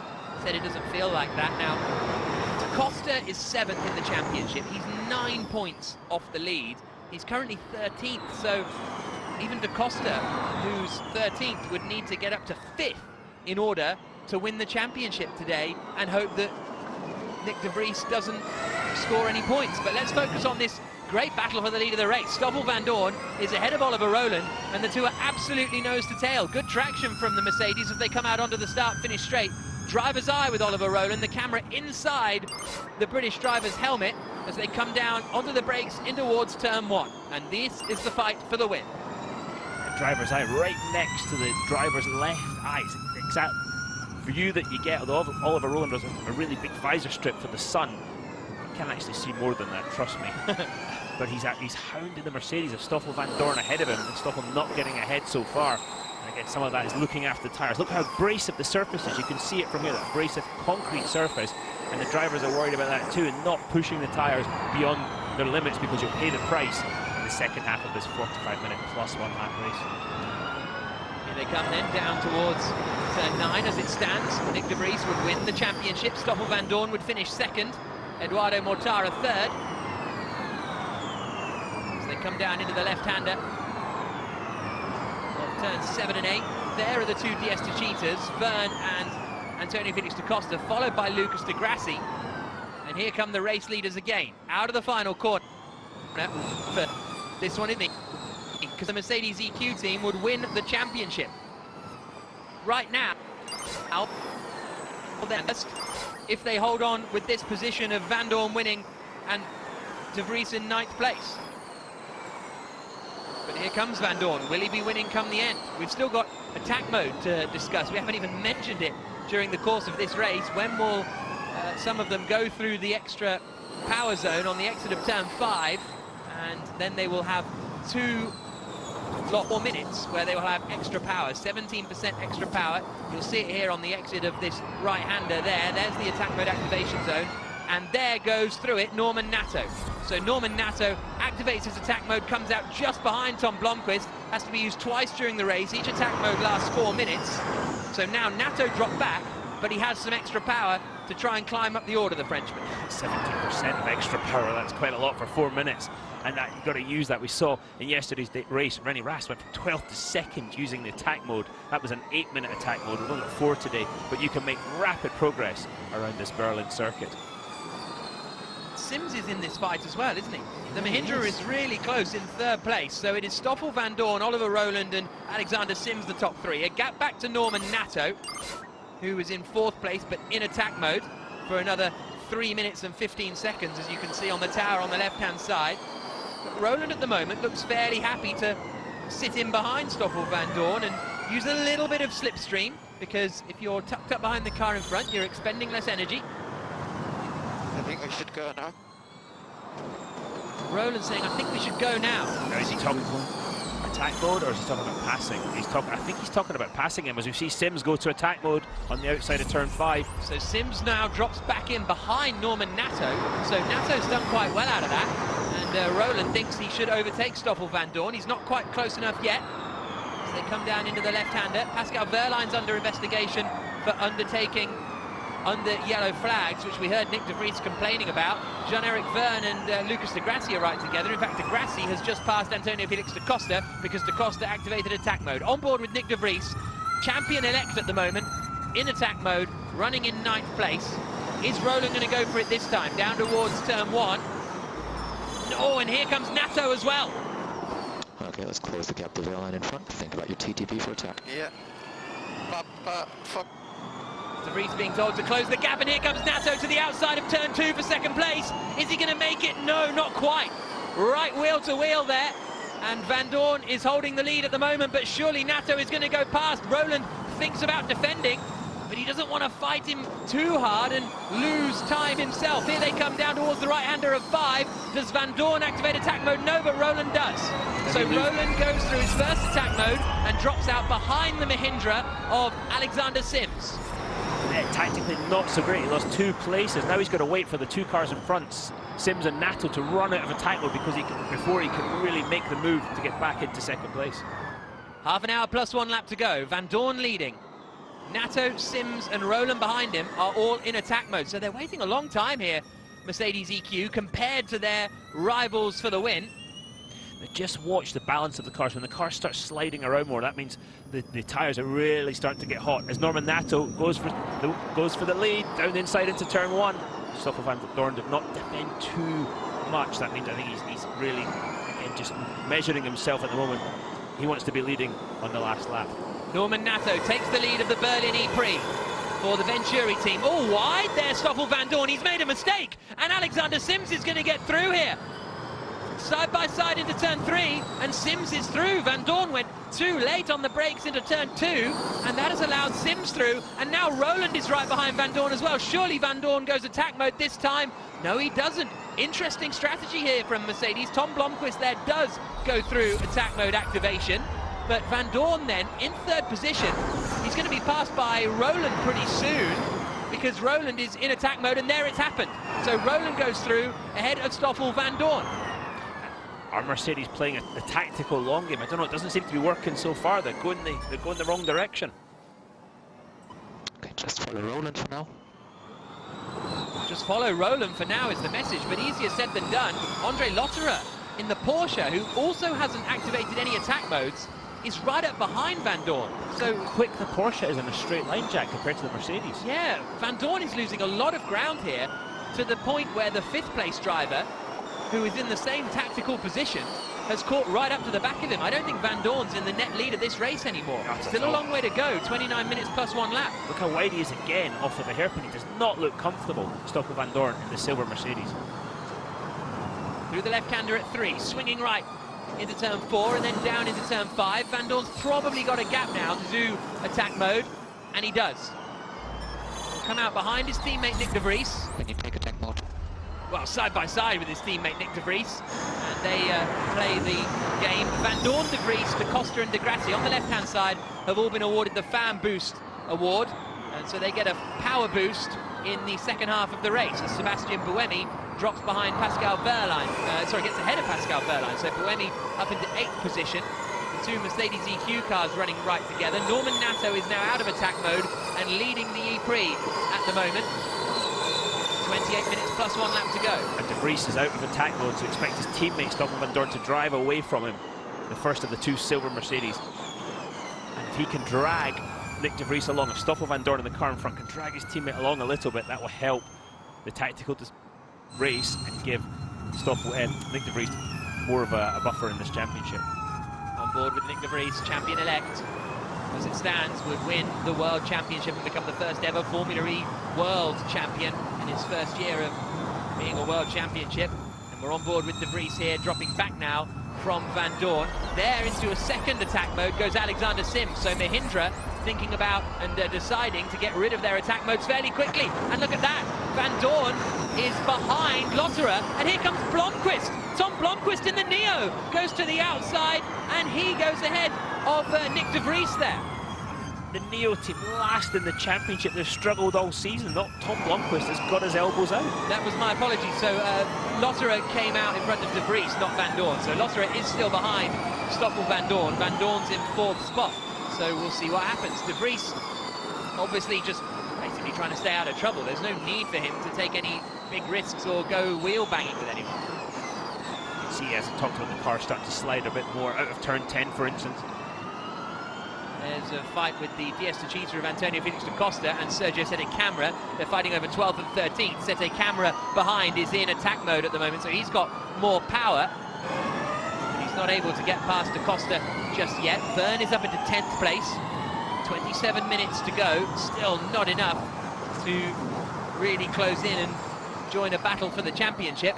said it doesn't feel like that. Now, Da Costa is 7th in the championship. He's 9 points off the lead. He's currently 13th, so even Da Costa, who's 13th, would need to get up to 5th in order to win the championship today and hope that Nick de Vries doesn't score any points. But let's focus on this great battle for the lead of the race. Stoffel Vandoorne is ahead of Oliver Rowland, and the two are absolutely nose to tail. Good traction from the Mercedes as they come out onto the start, finish straight. Driver's eye with Oliver Rowland, the camera inside the British driver's helmet as they come down onto the brakes in towards turn 1. And this is the fight for the win. Driver's eye right next to the driver's left eye. It's exact view that you get. Although Oliver Rowland has a really big visor strip for the sun, you can actually see more than that, trust me. But he's hounding the Mercedes of Stoffel Vandoorne ahead of him, and Stoffel not getting ahead so far. And again, some of that is looking after the tyres. Look how abrasive the surface is. You can see it from here, that abrasive concrete surface, and the drivers are worried about that too, and not pushing the tyres beyond their limits, because you'll pay the price in the second half of this 45-minute plus 1 lap race. Here they come then down towards turn 9 as it stands. Nick de Vries would win the championship. Stoffel Vandoorne would finish 2nd. Eduardo Mortara 3rd. As they come down into the left-hander of turns 7 and 8. There are the two Diez Techeetahs, Verne and Antonio Felix da Costa, followed by Lucas Di Grassi. And here come the race leaders again, out of the final corner. For this one, isn't it? Because the Mercedes EQ team would win the championship. Right now, if they hold on with this position of Vandoorne winning and de Vries in 9th place. But here comes Vandoorne. Will he be winning come the end? We've still got attack mode to discuss. We haven't even mentioned it during the course of this race. When will some of them go through the extra power zone on the exit of turn 5, and then they will have 2 lot more minutes where they will have extra power, 17% extra power. You'll see it here on the exit of this right-hander there. There's the attack mode activation zone, and there goes through it Norman Nato. So Norman Nato activates his attack mode, comes out just behind Tom Blomqvist, has to be used twice during the race. Each attack mode lasts 4 minutes. So now Nato dropped back, but he has some extra power to try and climb up the order, the Frenchman. 17% of extra power, that's quite a lot for 4 minutes. And that you've got to use that. We saw in yesterday's race, René Rast went from 12th to 2nd using the attack mode. That was an 8-minute attack mode. We've only got 4 today, but you can make rapid progress around this Berlin circuit. Sims is in this fight as well, isn't he? The Mahindra is really close in 3rd place, so it is Stoffel Vandoorne, Oliver Rowland and Alexander Sims, the top 3. A gap back to Norman Nato, who was in 4th place but in attack mode for another 3 minutes and 15 seconds, as you can see on the tower on the left-hand side. But Rowland at the moment looks fairly happy to sit in behind Stoffel Vandoorne and use a little bit of slipstream, because if you're tucked up behind the car in front, you're expending less energy. I think we should go now. Rowland saying, I think we should go now. Now, is he talking attack mode, or is he talking about passing? I think he's talking about passing him, as we see Sims go to attack mode on the outside of turn 5. So Sims now drops back in behind Norman Nato. So Nato's done quite well out of that. And Rowland thinks he should overtake Stoffel Vandoorne. He's not quite close enough yet. As they come down into the left-hander. Pascal Wehrlein's under investigation for undertaking under yellow flags, which we heard Nick de Vries complaining about. Jean-Eric Verne and Lucas Di Grassi are right together. In fact, Di Grassi has just passed Antonio Felix da Costa because da Costa activated attack mode. On board with Nick de Vries, champion-elect at the moment, in attack mode, running in 9th place. Is Rowland going to go for it this time? Down towards turn 1. Oh, and here comes Nato as well. Okay, let's close the gap to Wehrlein in front. Think about your TTP for attack. Yeah. Fuck. De Vries being told to close the gap, and here comes Nato to the outside of turn 2 for 2nd place. Is he going to make it? No, not quite. Right wheel to wheel there, and Vandoorne is holding the lead at the moment, but surely Nato is going to go past. Rowland thinks about defending, but he doesn't want to fight him too hard and lose time himself. Here they come down towards the right-hander of 5. Does Van Doorn activate attack mode? No, but Roland does. So Roland goes through his first attack mode and drops out behind the Mahindra of Alexander Sims. Tactically not so great. He lost 2 places. Now he's got to wait for the 2 cars in front, Sims and Nato, to run out of attack mode before he can really make the move to get back into second place. Half an hour plus 1 lap to go. Van Doorn leading. Nato, Sims and Roland behind him are all in attack mode. So they're waiting a long time here, Mercedes EQ, compared to their rivals for the win. But just watch the balance of the cars. When the cars start sliding around more, that means the tyres are really starting to get hot. As Norman Nato goes for the lead, down the inside into turn 1. Stoffel Van Doorn did not defend too much. That means I think he's really, again, just measuring himself at the moment. He wants to be leading on the last lap. Norman Nato takes the lead of the Berlin E-Prix for the Venturi team. Oh, wide there, Stoffel Van Doorn. He's made a mistake, and Alexander Sims is going to get through here. Side by side into turn 3, and Sims is through. Van Doorn went too late on the brakes into turn 2, and that has allowed Sims through. And now Roland is right behind Van Doorn as well. Surely Van Doorn goes attack mode this time. No, he doesn't. Interesting strategy here from Mercedes. Tom Blomqvist there does go through attack mode activation. But Van Doorn then, in 3rd position, he's going to be passed by Roland pretty soon, because Roland is in attack mode, and there it's happened. So Roland goes through ahead of Stoffel Van Doorn. Are Mercedes playing a tactical long game? I don't know, it doesn't seem to be working so far. They're going the wrong direction. Okay, just follow Roland for now. Just follow Roland for now is the message, but easier said than done. Andre Lotterer in the Porsche, who also hasn't activated any attack modes, is right up behind Van Doorn. So quick the Porsche is in a straight line, Jack, compared to the Mercedes. Yeah, Van Doorn is losing a lot of ground here, to the point where the 5th place driver, who is in the same tactical position, has caught right up to the back of him. I don't think Van Doorn's in the net lead of this race anymore. Still a long way to go, 29 minutes plus 1 lap. Look how wide he is again off of the hairpin. He does not look comfortable, Stoffel Van Doorn in the silver Mercedes. Through the left-hander at 3, swinging right into turn 4 and then down into turn 5. Van Doorn's probably got a gap now to do attack mode, and he does. Come out behind his teammate Nick De Vries. When you take attack mode. Well, side by side with his teammate Nick De Vries, and they play the game. Van Doorn, De Vries, De Costa and De Grassi on the left-hand side have all been awarded the Fan Boost Award, and so they get a power boost in the second half of the race as Sebastian Buemi drops behind Pascal Wehrlein, gets ahead of Pascal Wehrlein. So Buemi up into 8th position. The 2 Mercedes EQ cars running right together. Norman Nato is now out of attack mode and leading the E-Prix at the moment. 28 minutes plus 1 lap to go. And De Vries is out of attack mode, so expect his teammate Stoffel Van Doorn to drive away from him, the first of the 2 silver Mercedes. And if he can drag Nick De Vries along, if Stoffel Van Doorn in the car in front can drag his teammate along a little bit, that will help the tactical race and give Nick De Vries more of a buffer in this championship. On board with Nick De Vries, champion-elect, as it stands, would win the World Championship and become the first ever Formula E World Champion in his first year of being a World Championship. And we're on board with De Vries here, dropping back now from Van Doorn. There into a second attack mode goes Alexander Sims. So Mahindra thinking about and deciding to get rid of their attack modes fairly quickly. And look at that, Van Doorn is behind Lotterer, and here comes Blomqvist. Tom Blomqvist in the Neo goes to the outside, and he goes ahead of Nick De Vries there. The Neo team last in the championship. They've struggled all season. Not Tom Blomqvist has got his elbows out. That was my apology. So Lotterer came out in front of De Vries, not Van Doorn. So Lotterer is still behind Stoffel Van Doorn. Van Doorn's in 4th spot. So we'll see what happens. De Vries obviously just basically trying to stay out of trouble. There's no need for him to take any big risks or go wheel banging with anyone. You can see as I talked about the car start to slide a bit more out of turn 10, for instance. There's a fight with the DS Techeetah of Antonio Felix da Costa and Sergio Sette Camara. They're fighting over 12th and 13th. Sette Camara behind is in attack mode at the moment, so he's got more power. But he's not able to get past da Costa just yet. Verne is up into 10th place. 27 minutes to go. Still not enough to really close in and join a battle for the championship.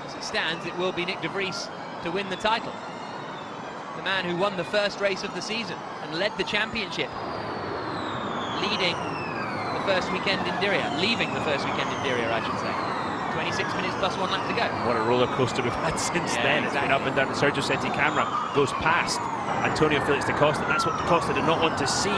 As it stands, it will be Nick De Vries to win the title. the man who won the first race of the season and led the championship, leaving the first weekend in Diriyah, I should say. 26 minutes plus 1 lap to go. What a roller coaster we've had since then. It's been up and down. The Sergio Setti camera goes past Antonio Felix da Costa, and that's what da Costa did not want to see,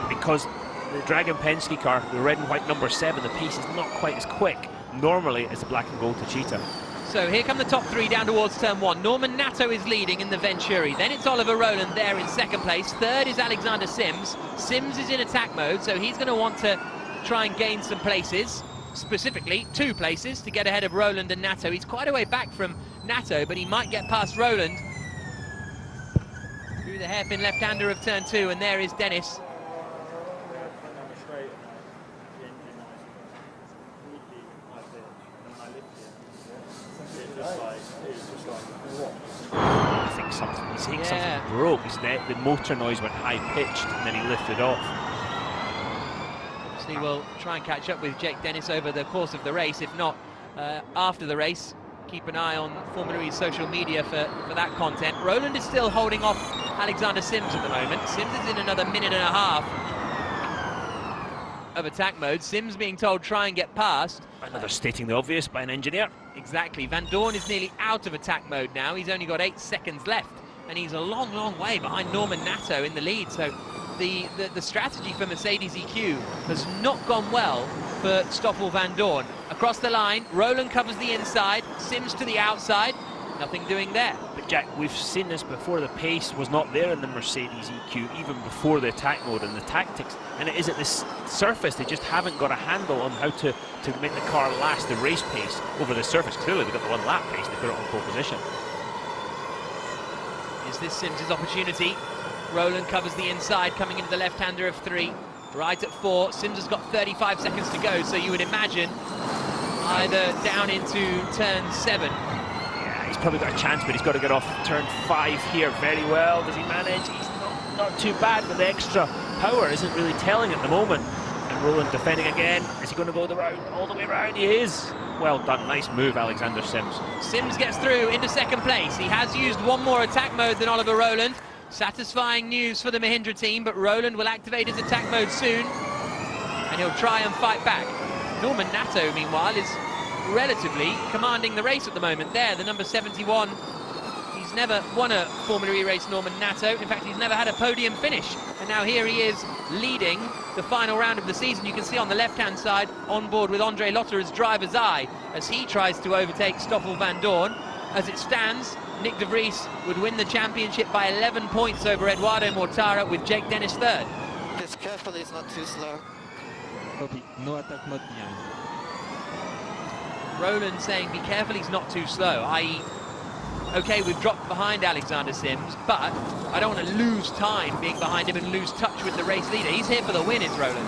because the Dragon Penske car, the red and white number 7, the pace is not quite as quick normally as the black and gold Techeetah. So here come the top 3 down towards turn 1. Norman Nato is leading in the Venturi. Then it's Oliver Rowland there in second place. Third is Alexander Sims. Sims is in attack mode, so he's going to want to try and gain some places. Specifically 2 places to get ahead of Rowland and Nato. He's quite a way back from Nato, but he might get past Rowland through the hairpin left-hander of turn 2, and there is Dennis. I think something broke. The motor noise went high-pitched, and then he lifted off. Obviously, we'll try and catch up with Jake Dennis over the course of the race. If not, after the race, keep an eye on Formula E's social media for that content. Rowland is still holding off Alexander Sims at the moment. Sims is in another minute and a half of attack mode. Sims being told try and get past. Another stating the obvious by an engineer. Exactly. Van Dorn is nearly out of attack mode now. He's only got 8 seconds left, and he's a long, long way behind Norman Nato in the lead. So the strategy for Mercedes EQ has not gone well for Stoffel Van Dorn. Across the line, Rowland covers the inside, Sims to the outside. Nothing doing there. But Jack, we've seen this before. The pace was not there in the Mercedes EQ, even before the attack mode and the tactics. And it is at this surface, they just haven't got a handle on how to make the car last the race pace over the surface. Clearly, they've got the 1 lap pace, they put it on pole position. Is this Sims' opportunity? Rowland covers the inside, coming into the left-hander of 3. Right at 4, Sims has got 35 seconds to go, so you would imagine either down into turn 7. He's probably got a chance, but he's got to get off turn 5 here very well. Does he manage? He's not too bad, but the extra power isn't really telling at the moment. And Rowland defending again. Is he going to go all the way around? He is. Well done. Nice move, Alexander Sims. Sims gets through into second place. He has used 1 more attack mode than Oliver Rowland. Satisfying news for the Mahindra team, but Rowland will activate his attack mode soon, and he'll try and fight back. Norman Nato, meanwhile, is relatively commanding the race at the moment. There, the number 71. He's never won a Formula E race, Norman Nato. In fact, he's never had a podium finish. And now here he is leading the final round of the season. You can see on the left-hand side, on board with Andre Lotter as driver's eye, as he tries to overtake Stoffel Van Dorn. As it stands, Nick de Vries would win the championship by 11 points over Eduardo Mortara, with Jake Dennis third. Just careful, he's not too slow. Copy. No attack mode behind. Rowland saying be careful he's not too slow, i.e. okay, we've dropped behind Alexander Sims, but I don't want to lose time being behind him and lose touch with the race leader. He's here for the win, is Rowland.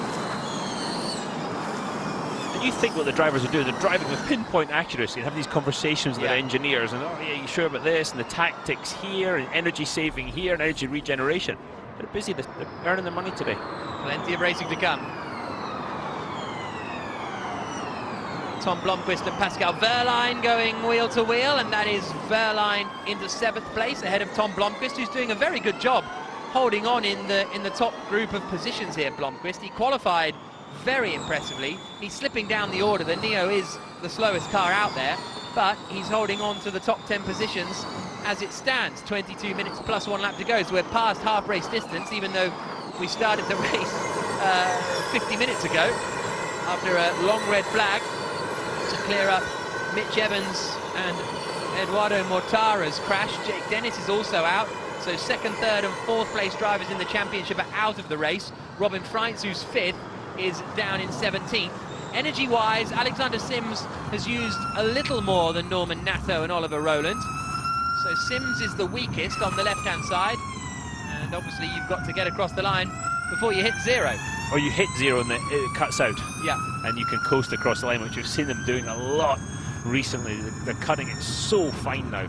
And you think what the drivers are doing, they're driving with pinpoint accuracy and having these conversations with their engineers, and oh yeah, you sure about this, and the tactics here, and energy saving here, and energy regeneration. They're busy, they're earning their money today. Plenty of racing to come. Tom Blomqvist and Pascal Wehrlein going wheel to wheel, and that is Wehrlein into 7th place ahead of Tom Blomqvist, who's doing a very good job holding on in the top group of positions here. Blomqvist, he qualified very impressively. He's slipping down the order. The Neo is the slowest car out there, but he's holding on to the top 10 positions as it stands. 22 minutes plus 1 lap to go, so we're past half race distance, even though we started the race 50 minutes ago after a long red flag to clear up Mitch Evans and Eduardo Mortara's crash. Jake Dennis is also out, so 2nd, 3rd and 4th place drivers in the championship are out of the race. Robin Freitz, who's 5th, is down in 17th. Energy-wise, Alexander Sims has used a little more than Norman Nato and Oliver Rowland. So Sims is the weakest on the left-hand side, and obviously you've got to get across the line before you hit 0. Or you hit 0 and it cuts out. Yeah. And you can coast across the line, which we've seen them doing a lot recently. They're cutting it so fine now.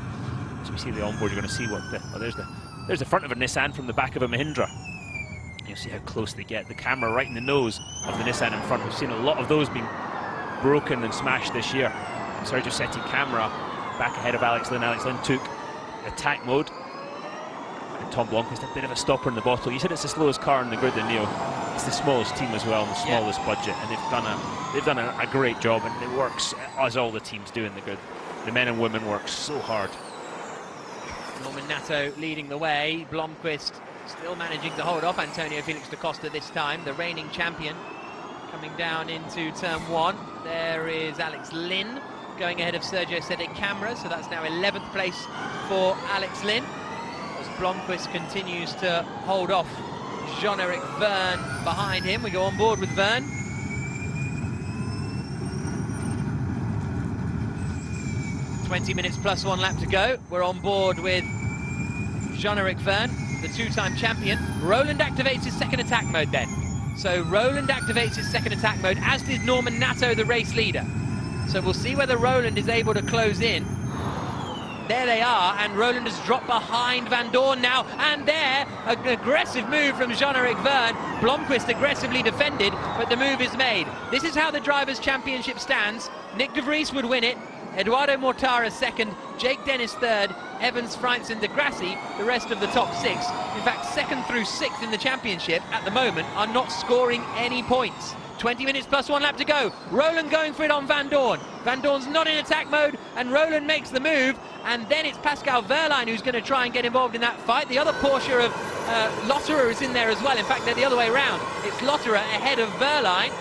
So we see the onboard, you're going to see what there's the front of a Nissan from the back of a Mahindra. You'll see how close they get. The camera right in the nose of the Nissan in front. We've seen a lot of those being broken and smashed this year. And Sergio Setti camera back ahead of Alex Lynn. Alex Lynn took attack mode. Tom Blomqvist a bit of a stopper in the bottle. You said it's the slowest car in the grid, Neil. It's the smallest team as well, and the smallest budget, and they've done a great job, and it works as all the teams do in the grid. The men and women work so hard. Norman Nato leading the way. Blomqvist still managing to hold off Antonio Felix da Costa this time, the reigning champion. Coming down into turn 1, there is Alex Lynn going ahead of Sergio Sede Camara, so that's now 11th place for Alex Lynn, as Blomqvist continues to hold off Jean-Eric Verne behind him. We go on board with Verne. "20 minutes plus 1 lap to go." We're on board with Jean-Eric Verne, the two-time champion. Roland activates his second attack mode then. So Roland activates his second attack mode, as did Norman Nato, the race leader. So we'll see whether Roland is able to close in. There they are, and Roland has dropped behind Van Dorn now, and there, an aggressive move from Jean-Eric Verne. Blomqvist aggressively defended, but the move is made. This is how the Drivers' Championship stands. Nick de Vries would win it, Eduardo Mortara second, Jake Dennis third, Evans, Freins and de Grassi the rest of the top 6. In fact, 2nd through 6th in the championship at the moment are not scoring any points. 20 minutes plus 1 lap to go. Roland going for it on Van Dorn. Van Dorn's not in attack mode, and Roland makes the move, and then it's Pascal Wehrlein who's going to try and get involved in that fight. The other Porsche of Lotterer is in there as well. In fact, they're the other way around. It's Lotterer ahead of Wehrlein,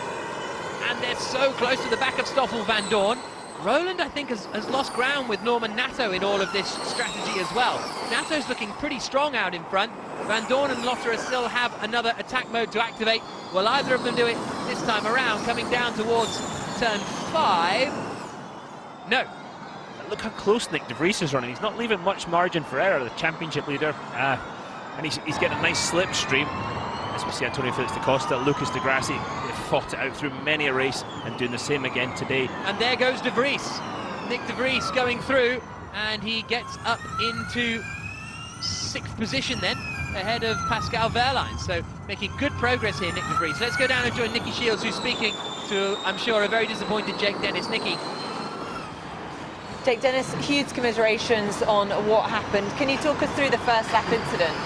and they're so close to the back of Stoffel Van Dorn. Roland, I think, has lost ground with Norman Nato in all of this strategy as well. Nato's looking pretty strong out in front. Van Dorn and Lotterer still have another attack mode to activate. Will either of them do it this time around? Coming down towards turn 5. No. Look how close Nick de Vries is running. He's not leaving much margin for error, the championship leader. And he's getting a nice slipstream. As we see Antonio Felix da Costa, Lucas de Grassi, they've fought it out through many a race and doing the same again today. And there goes de Vries. Nick de Vries going through, and he gets up into 6th position then, ahead of Pascal Wehrlein. So making good progress here, Nick de Vries. Let's go down and join Nicky Shields, who's speaking to, I'm sure, a very disappointed Jake Dennis. Nicky. Jake Dennis, huge commiserations on what happened. Can you talk us through the first lap incident?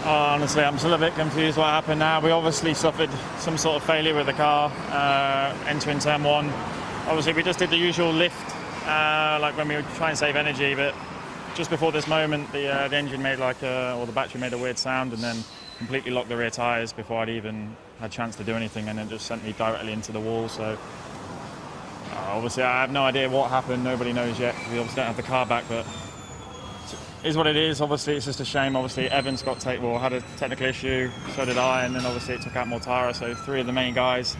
Honestly, I'm still a bit confused what happened now. We obviously suffered some sort of failure with the car entering turn 1. Obviously, we just did the usual lift, like when we would try and save energy, but just before this moment, the engine made or the battery made a weird sound, and then completely locked the rear tyres before I'd even had a chance to do anything, and it just sent me directly into the wall. So obviously, I have no idea what happened. Nobody knows yet. We obviously don't have the car back, but is what it is. Obviously, it's just a shame. Obviously, Evans had a technical issue, so did I, and then obviously it took out Mortara, so 3 of the main guys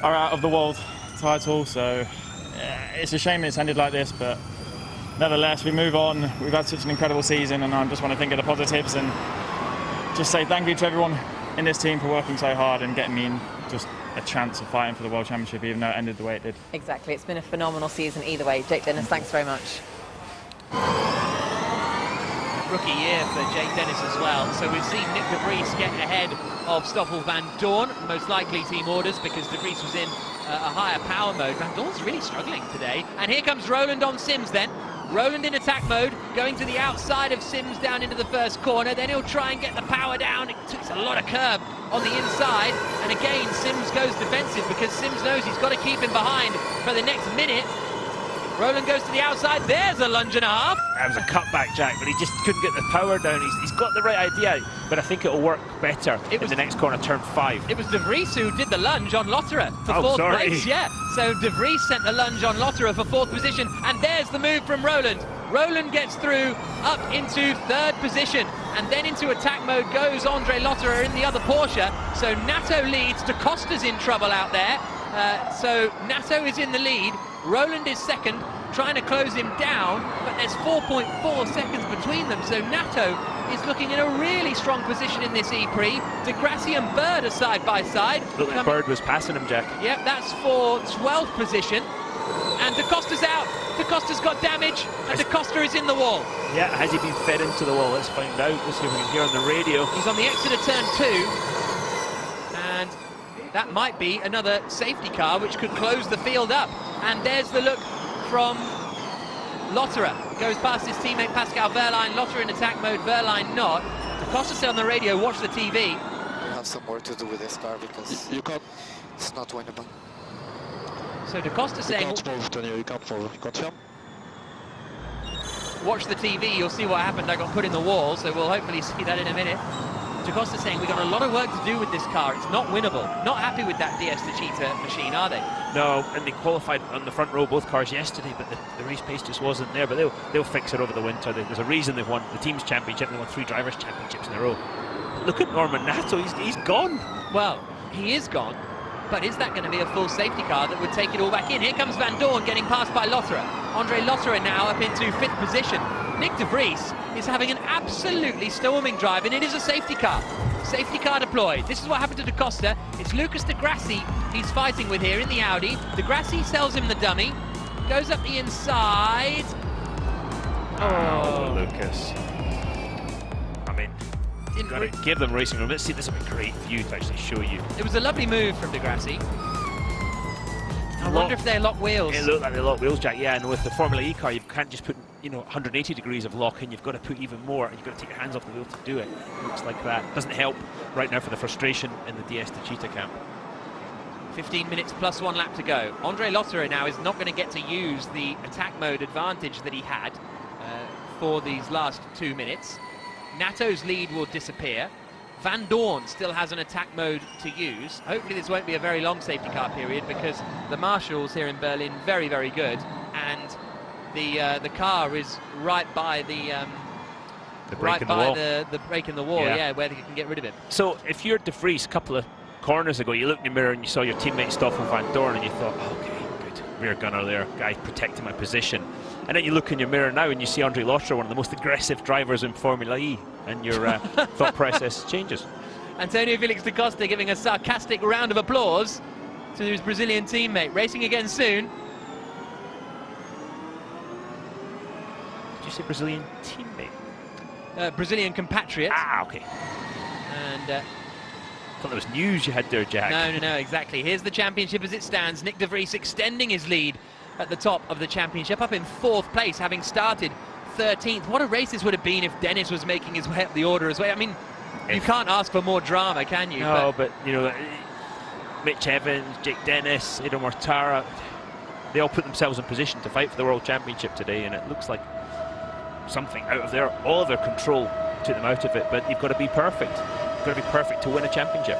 are out of the world title. So it's a shame it's ended like this, but nevertheless, we move on. We've had such an incredible season, and I just want to think of the positives and just say thank you to everyone in this team for working so hard and getting me in just a chance of fighting for the World Championship, even though it ended the way it did. Exactly. It's been a phenomenal season either way. Jake Dennis, thanks very much. Rookie year for Jake Dennis as well. So we've seen Nick de Vries get ahead of Stoffel Van Dorn, most likely team orders, because de Vries was in a higher power mode. Van Dorn's really struggling today. And here comes Roland on Sims then. Roland in attack mode, going to the outside of Sims down into the first corner. Then he'll try and get the power down. It takes a lot of curb on the inside. And again, Sims goes defensive because Sims knows he's got to keep him behind for the next minute. Roland goes to the outside. There's a lunge and a half. That was a cutback, Jack, but he just couldn't get the power down. He's got the right idea, but I think it'll work better in the next corner, turn 5. It was de Vries who did the lunge on Lotterer for 4th place. Yeah, so de Vries sent the lunge on Lotterer for 4th position, and there's the move from Roland. Roland gets through up into 3rd position, and then into attack mode goes Andre Lotterer in the other Porsche. So Nato leads. Da Costa's in trouble out there. So Nato is in the lead. Roland is second, trying to close him down, but there's 4.4 seconds between them, so Nato is looking in a really strong position in this E-Prix. de Grassi and Bird are side by side. Looked like Bird was passing him, Jack. Yep, that's for 12th position. And Da Costa's out. Da Costa's got damage, and Da Costa is in the wall. Yeah, has he been fed into the wall? Let's find out. Let's see if we can hear on the radio. He's on the exit of turn 2. And that might be another safety car which could close the field up. And there's the look from Lotterer goes past his teammate Pascal Wehrlein. Lotterer in attack mode, Wehrlein not. DaCosta said on the radio, watch the TV. We have some more to do with this car because You can't, it's not winnable. So DaCosta you saying, can't move, Tony, you can't move. Confirm? watch the TV, you'll see what happened. I got put in the wall, so we'll hopefully see that in a minute. DaCosta saying, we've got a lot of work to do with this car. It's not winnable. Not happy with that DS Techeetah machine, are they? No, and they qualified on the front row, both cars yesterday, but the race pace just wasn't there. But they'll fix it over the winter. There's a reason they've won the team's championship. They won 3 drivers' championships in a row. But look at Norman Nato. He's gone. Well, he is gone, but is that going to be a full safety car that would take it all back in? Here comes Van Dorn getting passed by Lotterer. Andre Lotterer now up into 5th position. Nick de Vries is having an absolutely storming drive, and it is a safety car. Safety car deployed. This is what happened to DaCosta. It's Lucas de Grassi he's fighting with here in the Audi. De Grassi sells him the dummy, goes up the inside. Oh, Lucas. I mean, you've got to give them racing room. Let's see, this is a great view to actually show you. It was a lovely move from de Grassi. I wonder if they lock wheels. It looked like they locked wheels, Jack. Yeah, and with the Formula E car, you can't just put 180 degrees of lock in. You've got to put even more, and you've got to take your hands off the wheel to do it. Looks like that doesn't help right now for the frustration in the DS Techeetah camp. 15 minutes plus 1 lap to go. Andre Lotterer now is not going to get to use the attack mode advantage that he had for these last 2 minutes. Nato's lead will disappear. Van Dorn still has an attack mode to use. Hopefully this won't be a very long safety car period because the marshals here in Berlin very, very good, and the car is right by the break in the wall. the break in the wall, yeah, where they can get rid of it. So if you're De Vries, a couple of corners ago, you looked in the mirror and you saw your teammate Stoffel Van Dorn and you thought, okay, good, rear gunner there, guy protecting my position. And then you look in your mirror now and you see Andre Lotterer, one of the most aggressive drivers in Formula E, and your thought process changes. Antonio Felix da Costa giving a sarcastic round of applause to his Brazilian teammate. Racing again soon. Did you say Brazilian teammate? Brazilian compatriot. Ah, okay. And I thought there was news you had there, Jack. No, exactly. Here's the championship as it stands. Nick de Vries extending his lead at the top of the championship, up in 4th place, having started 13th. What a race this would have been if Dennis was making his way up the order as well. I mean, you can't ask for more drama, can you? No, but you know, Mitch Evans, Jake Dennis, Edo Mortara, they all put themselves in position to fight for the World Championship today, and it looks like something out of all of their control took them out of it, but you've got to be perfect. You've got to be perfect to win a championship.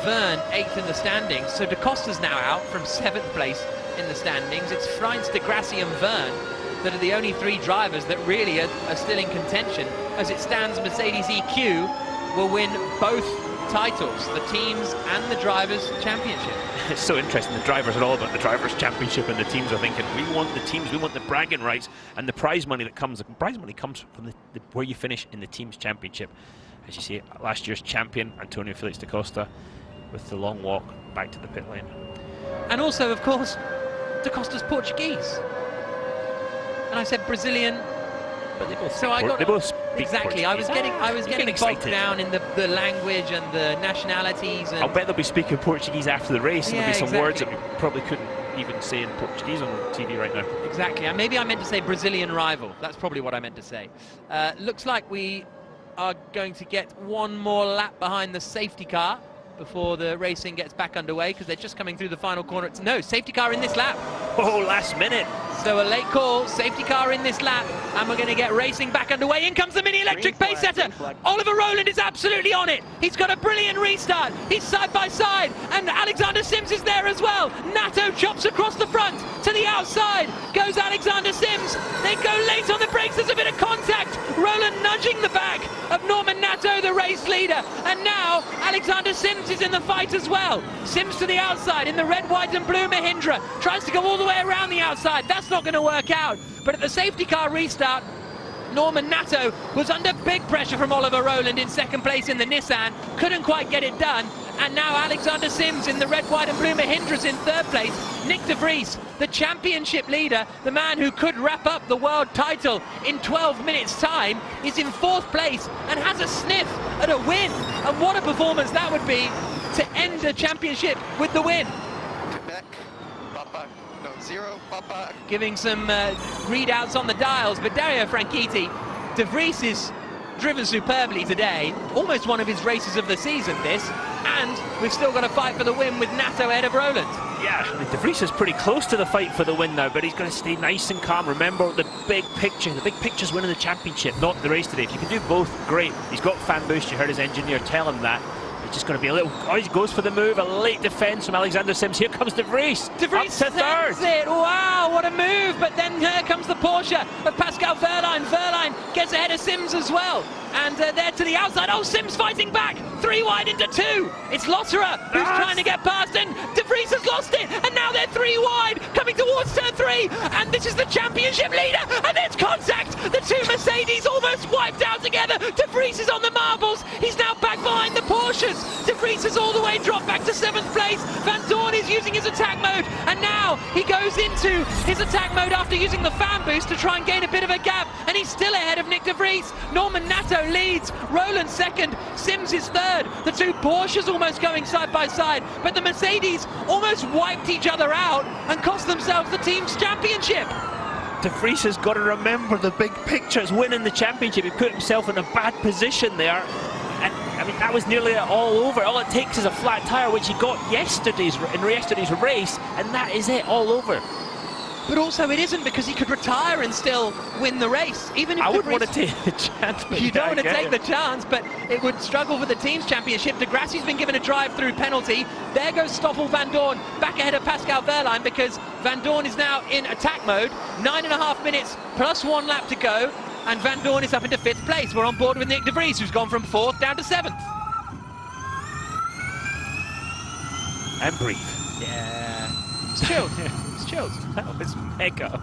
Verne 8th in the standings, so Da Costa's now out from 7th place in the standings. It's Freins, de Grassi and Verne that are the only 3 drivers that really are still in contention. As it stands, Mercedes EQ will win both titles, the teams and the drivers' championship. It's so interesting. The drivers are all about the drivers' championship, and the teams are thinking, we want the teams, we want the bragging rights, and the prize money that comes. The prize money comes from where you finish in the team's championship. As you see, last year's champion Antonio Felix da Costa with the long walk back to the pit lane. And also, of course, Da Costa's Portuguese. And I said Brazilian. But they both they both speak exactly. Portuguese. I was getting bogged down in the language and the nationalities. And I'll bet they'll be speaking Portuguese after the race. Yeah, There'll be some exactly. words that we probably couldn't even say in Portuguese on TV right now. Exactly. And maybe I meant to say Brazilian rival. That's probably what I meant to say. Looks like we are going to get one more lap behind the safety car before the racing gets back underway, because they're just coming through the final corner. No, safety car in this lap. Oh, last minute. So a late call, safety car in this lap, and we're going to get racing back underway. In comes the Mini Electric pace setter. Oliver Rowland is absolutely on it. He's got a brilliant restart. He's side by side, and Alexander Sims is there as well. Nato chops across the front to the outside. Goes Alexander Sims. They go late on the brakes. There's a bit of contact. Rowland nudging the back of Norman Nato, the race leader. And now Alexander Sims is in the fight as well. Sims to the outside in the red, white and blue Mahindra. Tries to go all the way around the outside. That's not going to work out. But at the safety car restart, Norman Nato was under big pressure from Oliver Rowland in 2nd place in the Nissan. Couldn't quite get it done. And now Alexander Sims in the red, white and blue Mahindras in 3rd place. Nick de Vries, the championship leader, the man who could wrap up the world title in 12 minutes time, is in 4th place and has a sniff at a win. And what a performance that would be to end the championship with the win. Back. Papa knows. 0, Papa. Giving some readouts on the dials, but Dario Franchitti, De Vries is driven superbly today, almost one of his races of the season, this, and we've still got a fight for the win with Nato ahead of Roland. Yeah, I mean, De Vries is pretty close to the fight for the win now, but he's going to stay nice and calm. Remember the big picture. The big picture's winning the championship, not the race today. If you can do both, great. He's got fan boost. You heard his engineer tell him that. It's just going to be a little... Oh, he goes for the move. A late defence from Alexander Sims. Here comes De Vries. De Vries up to third. It. Wow, what a move. But then here comes the Porsche of Pascal Wehrlein. Wehrlein gets ahead of Sims as well. And there to the outside. Oh, Sims fighting back. 3 wide into 2. It's Lotterer who's trying to get past, and De Vries has lost it. And now they're 3 wide, coming towards turn 3. And this is the championship leader. And there's contact. The 2 Mercedes almost wiped out together. De Vries is on the marbles. He's now back behind the Porsches. De Vries has all the way dropped back to 7th place. Van Dorn is using his attack mode. And now he goes into his attack mode after using the fan boost to try and gain a bit of a gap. And he's still ahead of Nick De Vries. Norman Nato leads. Roland second. Sims is third. The 2 Porsches almost going side by side. But the Mercedes almost wiped each other out and cost themselves the team's championship. De Vries has got to remember the big picture. Is winning the championship. He put himself in a bad position there. And I mean, that was nearly all over. All it takes is a flat tyre, which he got in yesterday's race, and that is it, all over. But also it isn't, because he could retire and still win the race. Even if I would want to take the chance. But you don't want to take the chance, but it would struggle for the team's championship. De Grassi's been given a drive-through penalty. There goes Stoffel Van Dorn back ahead of Pascal Wehrlein, because Van Dorn is now in attack mode. 9.5 minutes plus 1 lap to go, and Van Dorn is up into 5th place. We're on board with Nick De Vries, who's gone from 4th down to 7th. And breathe. Yeah. It's chilled. It's chilled. That was mega.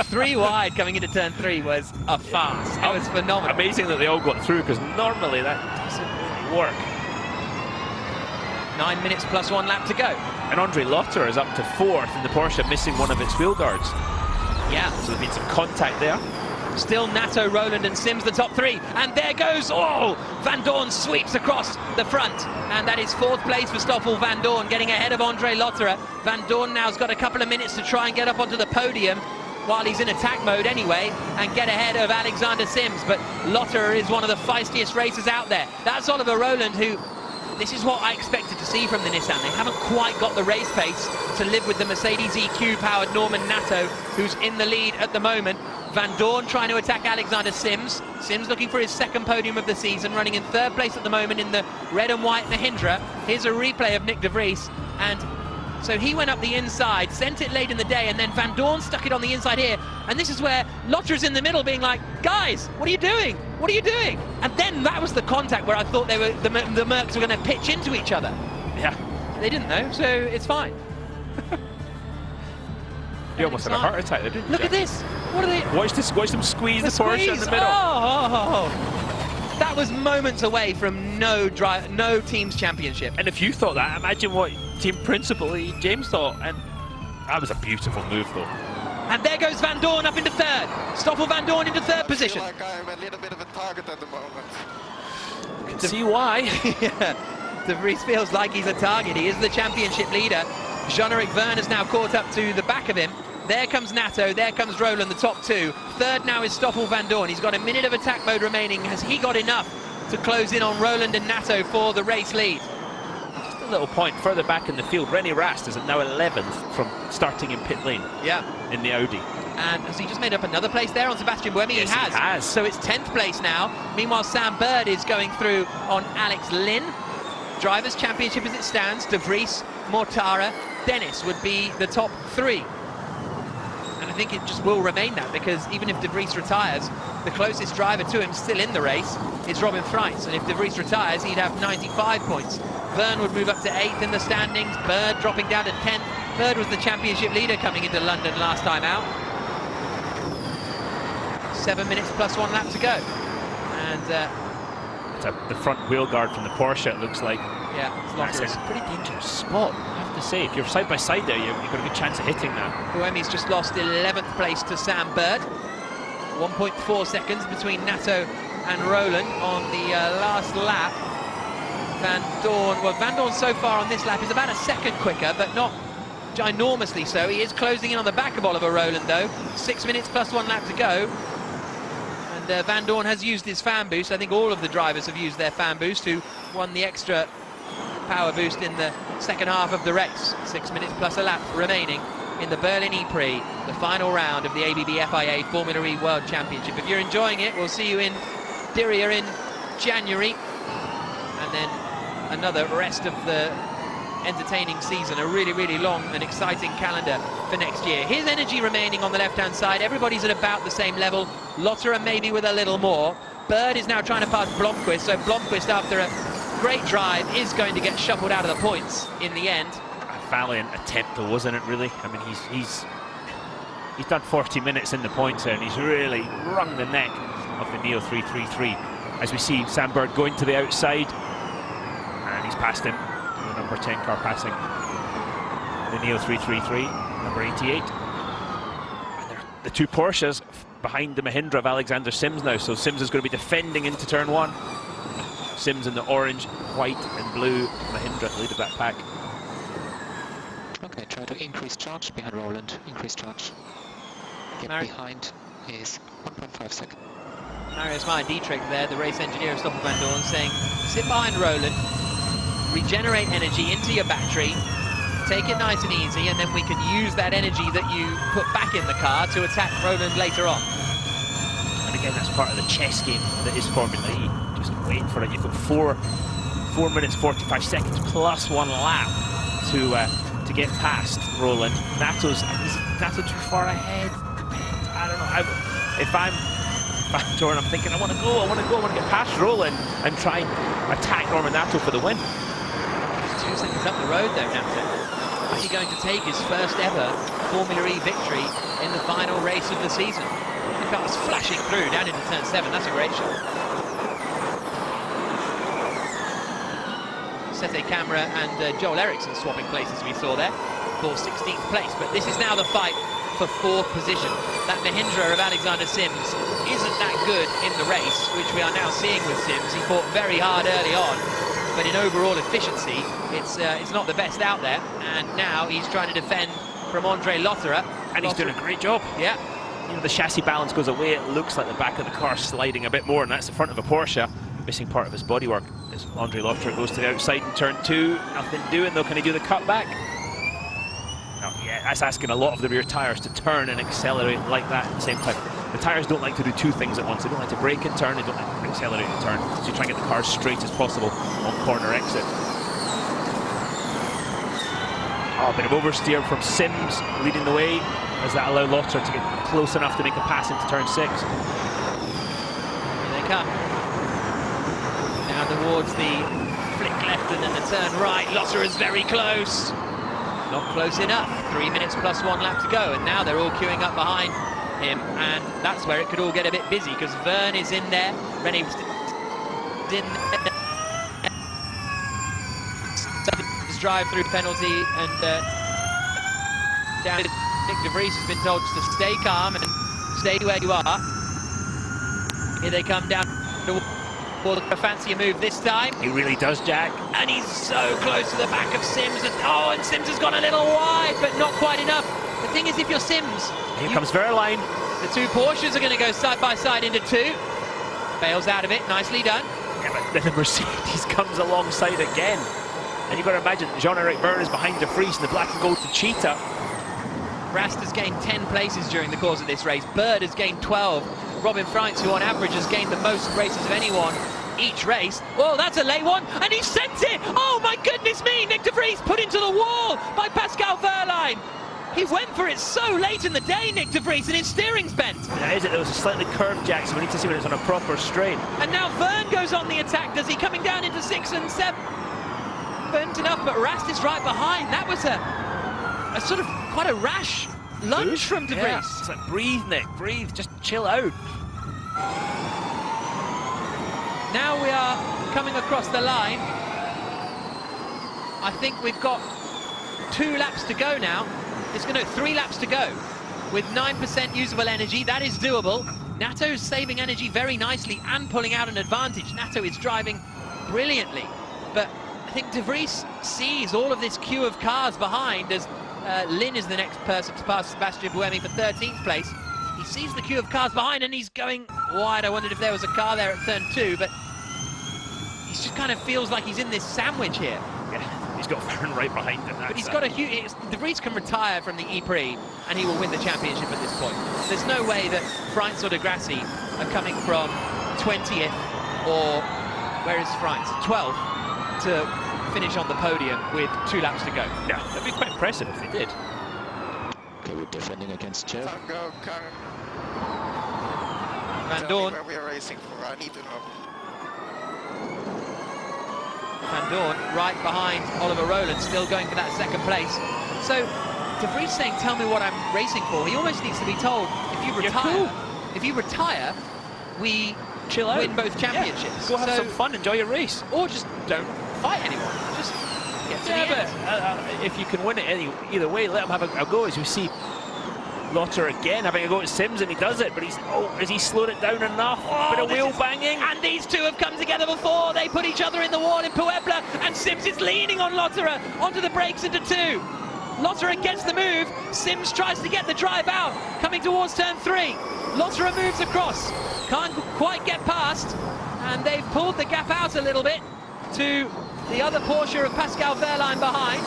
3 wide coming into turn 3 was a farce. It was phenomenal. Amazing that they all got through, because normally that doesn't really work. 9 minutes plus 1 lap to go. And Andre Lotterer is up to 4th in the Porsche, missing one of its wheel guards. Yeah. So there's been some contact there. Still Nato, Roland and Sims the top 3. And there goes, oh, Van Dorn sweeps across the front. And that is 4th place for Stoffel Van Dorn, getting ahead of Andre Lotterer. Van Dorn now's got a couple of minutes to try and get up onto the podium, while he's in attack mode anyway, and get ahead of Alexander Sims. But Lotterer is one of the feistiest racers out there. That's Oliver Roland, who, this is what I expected to see from the Nissan. They haven't quite got the race pace to live with the Mercedes EQ-powered Norman Nato, who's in the lead at the moment. Van Dorn trying to attack Alexander Sims. Sims looking for his 2nd podium of the season, running in 3rd place at the moment in the red and white Mahindra. Here's a replay of Nick De Vries, and so he went up the inside, sent it late in the day, and then Van Dorn stuck it on the inside here. And this is where Lotterer's in the middle being like, guys, what are you doing? What are you doing? And then that was the contact where I thought they were the Mercs were going to pitch into each other. Yeah. They didn't though, so it's fine. You almost had a heart attack there, didn't you? Look at this. What are they? Watch them squeeze the Porsche in the middle. Oh, that was moments away from no team's championship. And if you thought that, imagine what team principal James thought. And that was a beautiful move, though. And there goes Van Dorn up into 3rd. Stoffel Van Dorn into 3rd position. I feel like I'm a little bit of a target at the moment. You can see why. Yeah. De Vries feels like he's a target. He is the championship leader. Jean-Eric Vergne is now caught up to the back of him. There comes Nato, there comes Roland, the top 2. 3rd now is Stoffel Van Dorn. He's got a minute of attack mode remaining. Has he got enough to close in on Roland and Nato for the race lead? Just a little point further back in the field. René Rast is now 11th from starting in pit lane. Yeah. In the Audi. And has he just made up another place there on Sebastian Buemi? Yes, he has. So it's 10th place now. Meanwhile, Sam Bird is going through on Alex Lynn. Drivers' Championship as it stands. De Vries, Mortara, Dennis would be the top 3. And I think it just will remain that, because even if De Vries retires, the closest driver to him still in the race is Robin Freitz. And if De Vries retires, he'd have 95 points. Vergne would move up to 8th in the standings. Bird dropping down to 10th. Bird was the championship leader coming into London last time out. 7 minutes plus 1 lap to go. And it's the front wheel guard from the Porsche, it looks like. Yeah, it's a pretty dangerous spot, I have to say. If you're side by side there, you've got a good chance of hitting that. Buemi's just lost 11th place to Sam Bird. 1.4 seconds between Nato and Roland on the last lap. Van Dorn so far on this lap is about a second quicker, but not ginormously so. He is closing in on the back of Oliver Rowland, though. 6 minutes plus 1 lap to go. And Van Dorn has used his fan boost. I think all of the drivers have used their fan boost, who won the extra power boost in the second half of the race. 6 minutes plus a lap remaining in the Berlin E-Prix, the final round of the ABB FIA Formula E World Championship. If you're enjoying it, we'll see you in Diriyah in January, and then another rest of the entertaining season, a really, really long and exciting calendar for next year. Here's energy remaining on the left-hand side. Everybody's at about the same level. Lotterer maybe with a little more. Bird is now trying to pass Blomqvist, so Blomqvist, after a great drive, is going to get shuffled out of the points in the end. A valiant attempt though, wasn't it, really? I mean, he's done 40 minutes in the points there, and he's really wrung the neck of the Neo 333. As we see Sam Bird going to the outside, and he's passed him. The number 10 car passing the Neo 333, number 88. And the two Porsches behind the Mahindra of Alexander Sims now, so Sims is going to be defending into turn 1. Sims in the orange, white and blue Mahindra lead of that pack. Okay, try to increase charge behind Rowland, increase charge. Get behind is 1.5 seconds. Marius Meyer Dietrich there, the race engineer of Stoffel Van Dorn, saying sit behind Rowland, regenerate energy into your battery, take it nice and easy, and then we can use that energy that you put back in the car to attack Rowland later on. And again, that's part of the chess game that is Formula E. Just wait for it. You've got 4 minutes 45 seconds plus 1 lap to get past Rowland. Is Nato too far ahead? I don't know. If I'm Dorn, I'm thinking I want to get past Rowland and try and attack Norman Nato for the win. 2 seconds up the road there, Nato. Is he going to take his first ever Formula E victory in the final race of the season? The car's flashing through down into turn 7. That's a great shot. Sete Camera and Joel Eriksson swapping places, we saw there, for 16th place. But this is now the fight for 4th position. That Mahindra of Alexander Sims isn't that good in the race, which we are now seeing with Sims. He fought very hard early on, but in overall efficiency, it's not the best out there. And now he's trying to defend from Andre Lotterer. And he's doing a great job. Yeah. You know, the chassis balance goes away. It looks like the back of the car sliding a bit more, and that's the front of a Porsche. Missing part of his bodywork as Andre Lotterer goes to the outside in turn 2. Nothing doing though. Can he do the cutback? No, yeah, that's asking a lot of the rear tyres to turn and accelerate like that at the same time. The tyres don't like to do 2 things at once. They don't like to brake and turn, they don't like to accelerate and turn. So you try and get the car as straight as possible on corner exit. Oh, a bit of oversteer from Sims leading the way. Does that allow Lotterer to get close enough to make a pass into turn 6? Here they come. Now towards the flick left and then the turn right. Lotterer is very close. Not close enough. 3 minutes plus 1 lap to go, and now they're all queuing up behind him, and that's where it could all get a bit busy, because Verne is in there, Rennie is in there. His drive-through penalty, and down Nick De Vries has been told to stay calm and stay where you are. Here they come down to a fancier move this time. He really does, Jack. And he's so close to the back of Sims. And Sims has gone a little wide, but not quite enough. The thing is, if you're Sims... Here comes Verline. The 2 Porsches are going to go side by side into 2. Bails out of it. Nicely done. Yeah, but then the Mercedes comes alongside again. And you've got to imagine Jean-Eric Vergne is behind De Vries, and the black and gold to Cheetah. Rast has gained 10 places during the course of this race. Bird has gained 12. Robin Freitz, who on average has gained the most races of anyone each race. Oh, that's a late one, and he sent it! Oh my goodness me! Nick De Vries put into the wall by Pascal Wehrlein. He went for it so late in the day, Nick De Vries, and his steering's bent. Yeah, is it? It was a slightly curved, Jack, so we need to see when it's on a proper straight. And now Verne goes on the attack. Does he coming down into 6 and 7? Burnt enough, but Rast is right behind. That was a sort of quite a rash lunge from De Vries. Yeah. It's like, breathe, Nick, breathe, just chill out. Now we are coming across the line. I think we've got 2 laps to go now. It's going to 3 laps to go with 9% usable energy. That is doable. Nato's saving energy very nicely and pulling out an advantage. Nato is driving brilliantly, but think De Vries sees all of this queue of cars behind as Lynn is the next person to pass Sebastian Buemi for 13th place. He sees the queue of cars behind and he's going wide. I wondered if there was a car there at turn 2, but he just kind of feels like he's in this sandwich here. Yeah, he's got Verne right behind him. But he's got a huge... De Vries can retire from the E-Prix and he will win the championship at this point. There's no way that Freins or De Grassi are coming from 20th or, where is Freins? 12th to finish on the podium with 2 laps to go. Yeah, that'd be quite impressive if they did. Okay, we're defending against Jeff. Vandoorne. Where we are racing for, I need to know. Vandoorne right behind Oliver Rowland, still going for that 2nd place. So De Vries saying, tell me what I'm racing for. He almost needs to be told, if you retire, we chill out, win both championships. Yeah. Go have some fun, enjoy your race. Or just don't fight anyone. Just get to the end. If you can win it either way, let him have a go. As we see Lotter again having a go at Sims, and he does it, but has he slowed it down enough? Bit of wheel banging. And these two have come together before. They put each other in the wall in Puebla, and Sims is leaning on Lotterer onto the brakes into 2. Lotterer gets the move. Sims tries to get the drive out, coming towards turn 3. Lotterer moves across, can't quite get past, and they've pulled the gap out a little bit to the other Porsche of Pascal Wehrlein behind.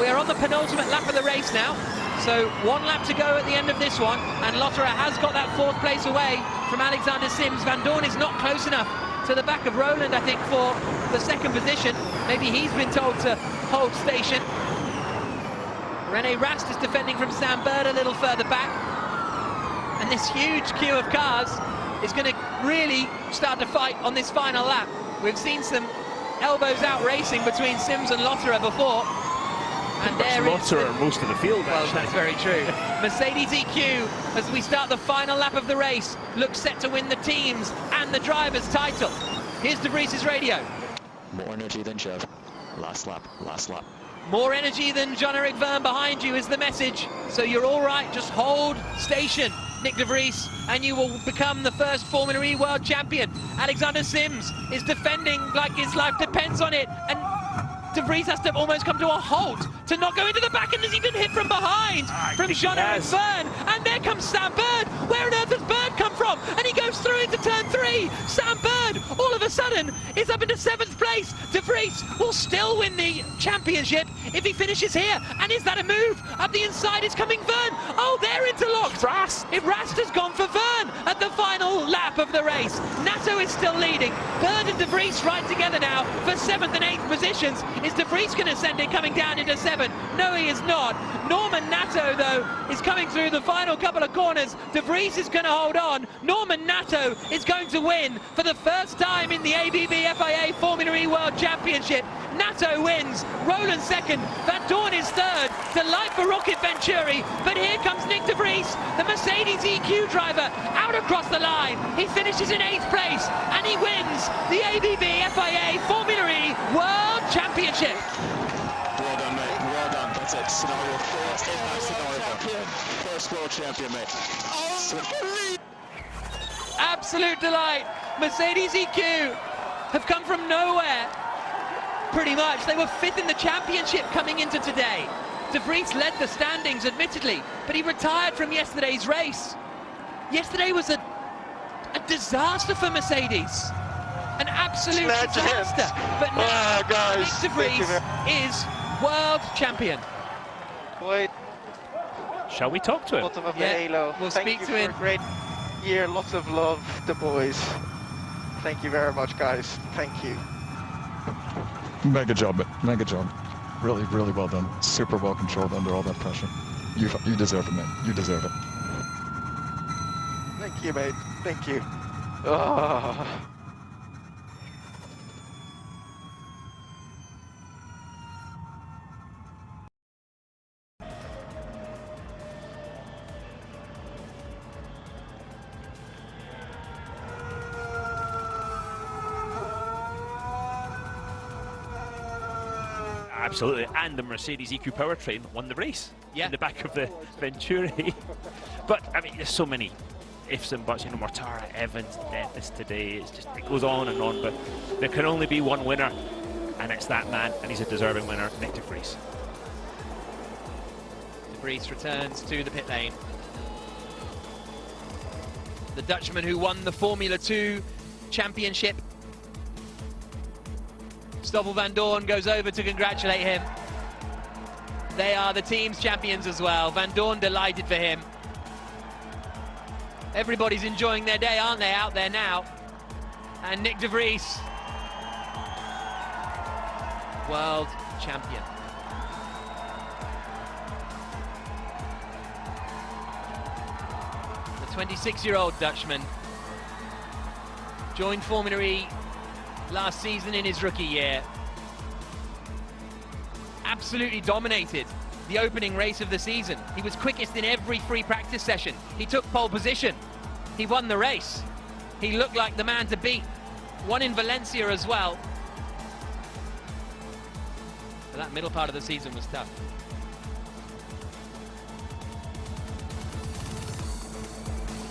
We're on the penultimate lap of the race now, so 1 lap to go at the end of this one, and Lotterer has got that 4th place away from Alexander Sims. Vandoorne is not close enough to the back of Rowland, I think, for the 2nd position. Maybe he's been told to hold station. René Rast is defending from Sam Bird a little further back. And this huge queue of cars is going to really start to fight on this final lap. We've seen some elbows out racing between Sims and Lotterer before. And there is Lotterer most of the field. Well, that's very true. Mercedes EQ, as we start the final lap of the race, looks set to win the teams and the drivers' title. Here's De Vries' radio. More energy than Jeff. Last lap, last lap. More energy than Jean-Eric Verne behind you is the message. So you're all right, just hold station, Nick De Vries, and you will become the first Formula E world champion. Alexander Sims is defending like his life depends on it, and De Vries has to almost come to a halt to not go into the back, and has even hit from behind from Jean-Eric Verne. And there comes Sam Bird. Where on earth has Bird come from? And he goes through into turn 3. Sam Bird, all of a sudden, is up into 7th place. De Vries will still win the championship if he finishes here. And is that a move? Up the inside is coming Verne. Oh, they're interlocked. Rast has gone for Verne at the final lap of the race. Nato is still leading. Bird and De Vries right together now for 7th and 8th positions. Is De Vries going to send it coming down into 7? No, he is not. Norman Nato, though, is coming through the final couple of corners. De Vries is going to hold on. Norman Nato is going to win for the first time in the ABB FIA Formula E World Championship. Nato wins, Rowland 2nd, Vandoorne is 3rd, delight for Rocket Venturi, but here comes Nick De Vries, the Mercedes EQ driver, out across the line. He finishes in 8th place, and he wins the ABB FIA Formula E World Championship. Well done, mate. Well done. That's it. Scenario 4. First world champion, mate. Absolute delight. Mercedes EQ have come from nowhere. Pretty much. They were 5th in the championship coming into today. De Vries led the standings, admittedly, but he retired from yesterday's race. Yesterday was a disaster for Mercedes. An absolute disaster. But now, guys, Nick De Vries is world champion. Wait. Shall we talk to him? Bottom of the halo. We'll Thank speak you to for him. a great year. Lots of love, the boys. Thank you very much, guys. Thank you. Mega job, mate. Mega job. Really, really well done. Super well controlled under all that pressure. You deserve it, man. You deserve it. Thank you, mate. Thank you. Oh. Absolutely, and the Mercedes EQ powertrain won the race in the back of the Venturi. But I mean, there's so many ifs and buts. You know, Mortara, Evans, Dennis today. It goes on and on. But there can only be one winner, and it's that man, and he's a deserving winner, Nick de Vries. De Vries returns to the pit lane. The Dutchman who won the Formula 2 championship. Stoffel Vandoorne goes over to congratulate him. They are the team's champions as well. Vandoorne delighted for him. Everybody's enjoying their day, aren't they, out there now? And Nick de Vries, world champion. The 26-year-old Dutchman joined Formula E last season in his rookie year. Absolutely dominated the opening race of the season. He was quickest in every free practice session. He took pole position. He won the race. He looked like the man to beat. Won in Valencia as well. But that middle part of the season was tough.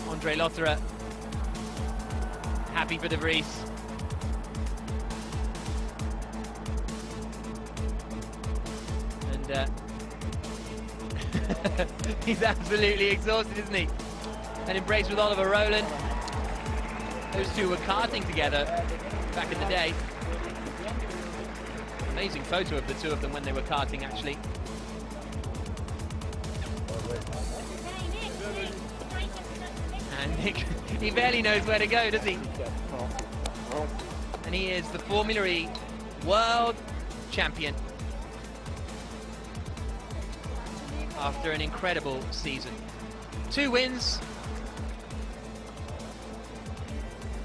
Andre Lotterer, happy for de Vries. And he's absolutely exhausted, isn't he? An embrace with Oliver Rowland. Those two were karting together back in the day. Amazing photo of the two of them when they were karting, actually. And Nick, he barely knows where to go, does he? And he is the Formula E world champion after an incredible season. 2 wins.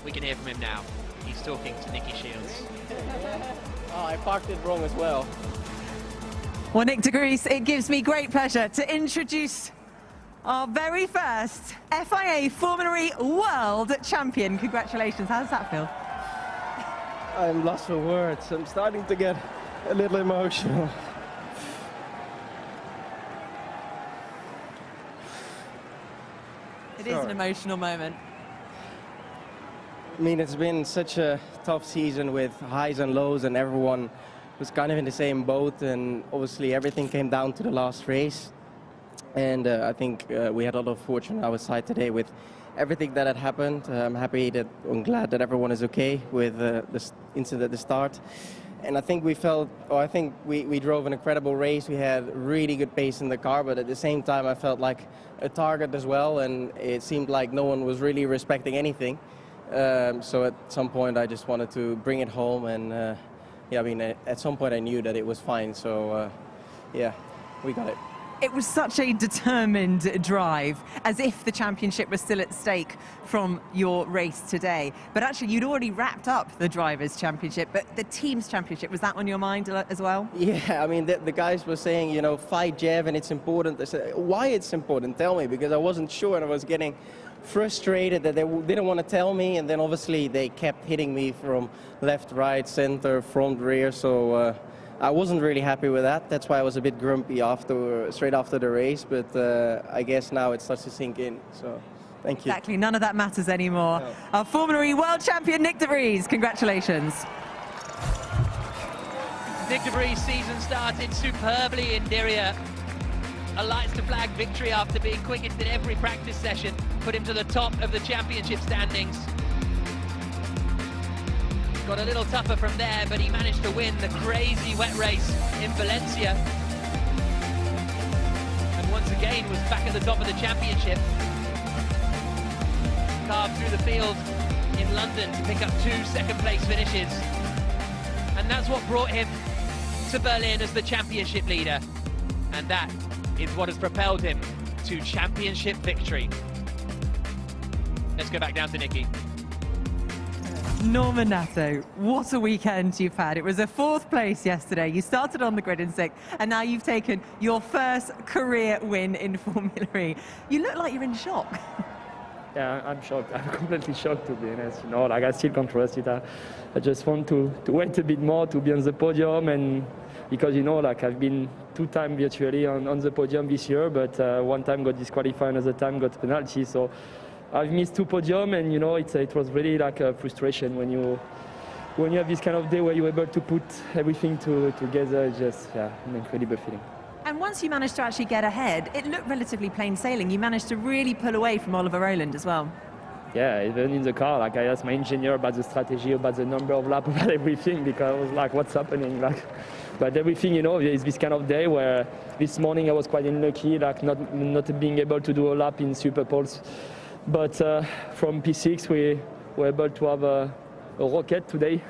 We can hear from him now. He's talking to Nicky Shields. Oh, I parked it wrong as well. Well, Nick de Vries, it gives me great pleasure to introduce our very first FIA Formula E World Champion. Congratulations. How does that feel? I'm lost for words. I'm starting to get a little emotional. It is an emotional moment. I mean, it's been such a tough season with highs and lows, and everyone was kind of in the same boat, and obviously everything came down to the last race. And I think we had a lot of fortune on our side today with everything that had happened. I'm glad that everyone is okay with this incident at the start. And I think we drove an incredible race. We had really good pace in the car, but at the same time I felt like a target as well, and it seemed like no one was really respecting anything. So at some point I just wanted to bring it home, and yeah, I mean, at some point I knew that it was fine, so yeah, we got it. It was such a determined drive, as if the championship was still at stake from your race today. But actually, you'd already wrapped up the Drivers' Championship, but the Teams' Championship, was that on your mind as well? Yeah, I mean, the guys were saying, you know, fight Jeff, and it's important. I said, why it's important? Tell me, because I wasn't sure, and I was getting frustrated that they didn't want to tell me, and then obviously they kept hitting me from left, right, center, front, rear, so I wasn't really happy with that. That's why I was a bit grumpy straight after the race, but I guess now it starts to sink in, so thank you. Exactly, none of that matters anymore. No. Our Formula E World Champion, Nick de Vries, congratulations. Nick de Vries' season started superbly in Diriyah. A lights to flag victory after being quickest in every practice session put him to the top of the championship standings. Got a little tougher from there, but he managed to win the crazy wet race in Valencia. And once again was back at the top of the championship. Carved through the field in London to pick up 2 second-place finishes. And that's what brought him to Berlin as the championship leader. And that is what has propelled him to championship victory. Let's go back down to Nicky. Norman Nato, what a weekend you've had. It was a 4th place yesterday. You started on the grid in 6th, and now you've taken your first career win in Formula E. You look like you're in shock. Yeah, I'm shocked. I'm completely shocked, to be honest. You know, like, I still can't trust it. I just want to wait a bit more to be on the podium, and because, you know, like, I've been 2 times virtually on the podium this year, but 1 time got disqualified, another time got penalty. So I've missed 2 podiums, and, you know, it was really like a frustration when you when you have this kind of day where you're able to put everything together, it's just an incredible feeling. And once you managed to actually get ahead, it looked relatively plain sailing. You managed to really pull away from Oliver Rowland as well. Yeah, even in the car, like I asked my engineer about the strategy, about the number of laps, about everything, because I was like, what's happening? Like, but everything, you know, is this kind of day where this morning I was quite unlucky, like not being able to do a lap in Super Pulse. But from P6, we were able to have a rocket today.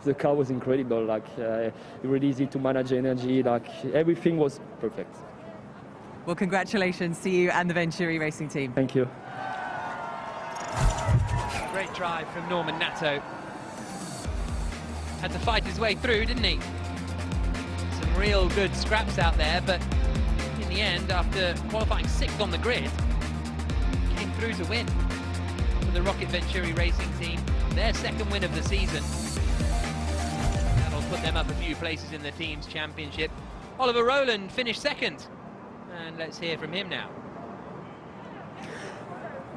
The car was incredible, like really easy to manage energy, like everything was perfect. Well, congratulations to you and the Venturi Racing team. Thank you. Great drive from Norman Nato. Had to fight his way through, didn't he? Some real good scraps out there, but in the end, after qualifying 6th on the grid, came through to win for the Rocket Venturi Racing team. Their 2nd win of the season. That'll put them up a few places in the team's championship. Oliver Rowland finished 2nd, and let's hear from him now.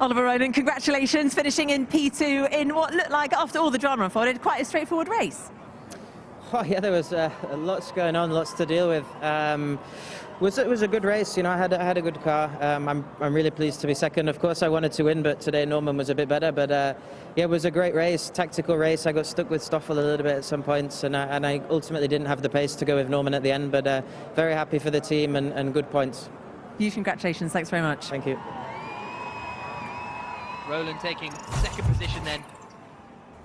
Oliver Rowland, congratulations, finishing in P2 in what looked like, after all the drama unfolded, quite a straightforward race. Oh yeah, there was lots going on, lots to deal with. It was a good race, you know. I had a good car. I'm really pleased to be 2nd. Of course, I wanted to win, but today Norman was a bit better. But yeah, it was a great race, tactical race. I got stuck with Stoffel a little bit at some points, and I ultimately didn't have the pace to go with Norman at the end. But very happy for the team and good points. Huge congratulations. Thanks very much. Thank you. Rowland taking 2nd position then.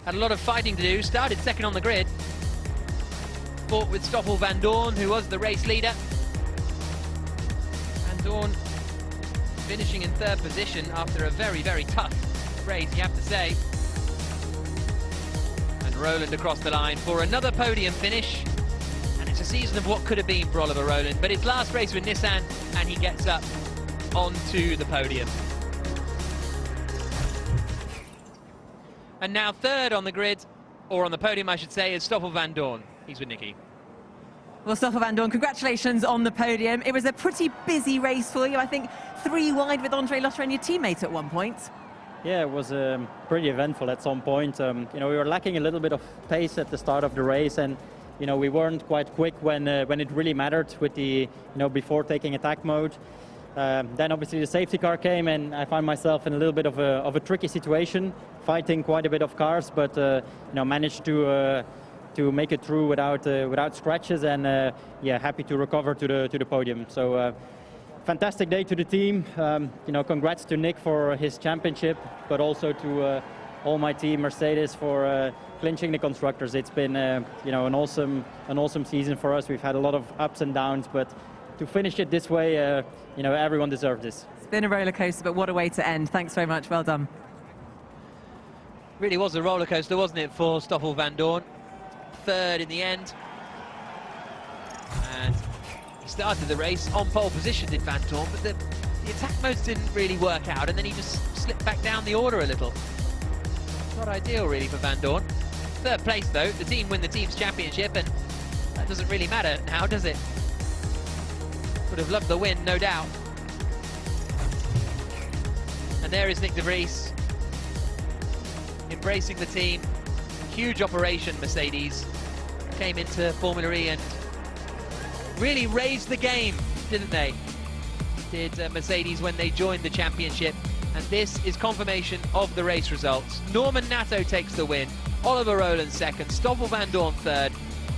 Had a lot of fighting to do, started 2nd on the grid. Fought with Stoffel Vandoorne, who was the race leader. Vandoorne finishing in 3rd position after a very, very tough race, you have to say. And Rowland across the line for another podium finish. And it's a season of what could have been for Oliver Rowland, but his last race with Nissan, and he gets up onto the podium. And now 3rd on the grid, or on the podium I should say, is Stoffel Vandoorne. He's with Nicky. Well, Stoffel Vandoorne, congratulations on the podium. It was a pretty busy race for you. I think 3 wide with Andre Lotterer and your teammate at one point. Yeah, it was pretty eventful at some point. You know, we were lacking a little bit of pace at the start of the race, and you know, we weren't quite quick when it really mattered with the, before taking attack mode. Then obviously the safety car came, and I found myself in a little bit of a tricky situation, fighting quite a bit of cars, but managed to make it through without scratches, and yeah, happy to recover to the podium. So fantastic day to the team. Congrats to Nick for his championship, but also to all my team, Mercedes, for clinching the constructors. It's been an awesome season for us. We've had a lot of ups and downs, but to finish it this way, everyone deserved this. It's been a roller coaster, but what a way to end. Thanks very much. Well done. Really was a roller coaster, wasn't it, for Stoffel Vandoorne? 3rd in the end. And he started the race on pole position, did Vandoorne, but the attack modes didn't really work out, and then he just slipped back down the order a little. Not ideal, really, for Vandoorne. 3rd place, though. The team win the team's championship, and that doesn't really matter now, does it? Would have loved the win, no doubt. And there is Nick de Vries, embracing the team. Huge operation, Mercedes. Came into Formula E and really raised the game, didn't they? Did Mercedes when they joined the championship. And this is confirmation of the race results. Norman Nato takes the win. Oliver Rowland 2nd. Stoffel Vandoorne 3rd.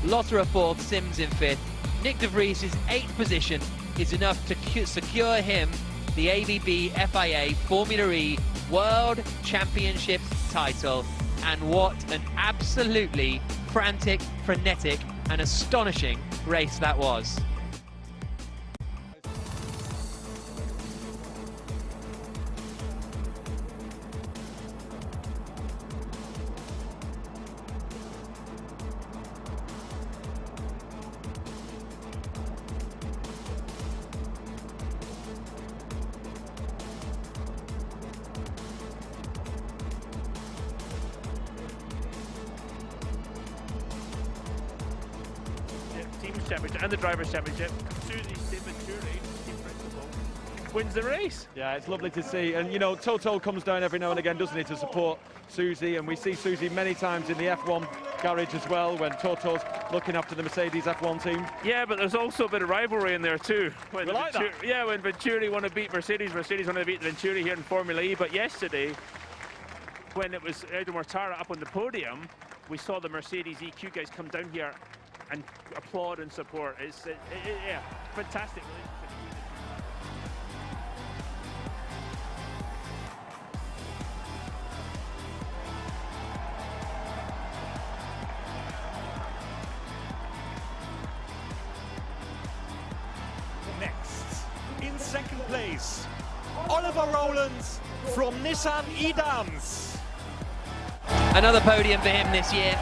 Lotterer 4th. Sims in 5th. Nick de Vries' 8th position is enough to secure him the ABB FIA Formula E World Championship title. And what an absolutely frantic, frenetic and astonishing race that was. Championship and the Drivers' Championship. Susie Di Venturi, team principal, wins the race. Yeah, it's lovely to see. And, Toto comes down every now and again, doesn't he, to support Susie. And we see Susie many times in the F1 garage as well when Toto's looking after the Mercedes F1 team. Yeah, but there's also a bit of rivalry in there too. When We like that. Yeah, when Venturi want to beat Mercedes, Mercedes want to beat Venturi here in Formula E. But yesterday, when it was Edo Mortara up on the podium, we saw the Mercedes EQ guys come down here and applaud and support. It's yeah, fantastic relationship. Next, in second place, Oliver Rowlands from Nissan Edams. Another podium for him this year.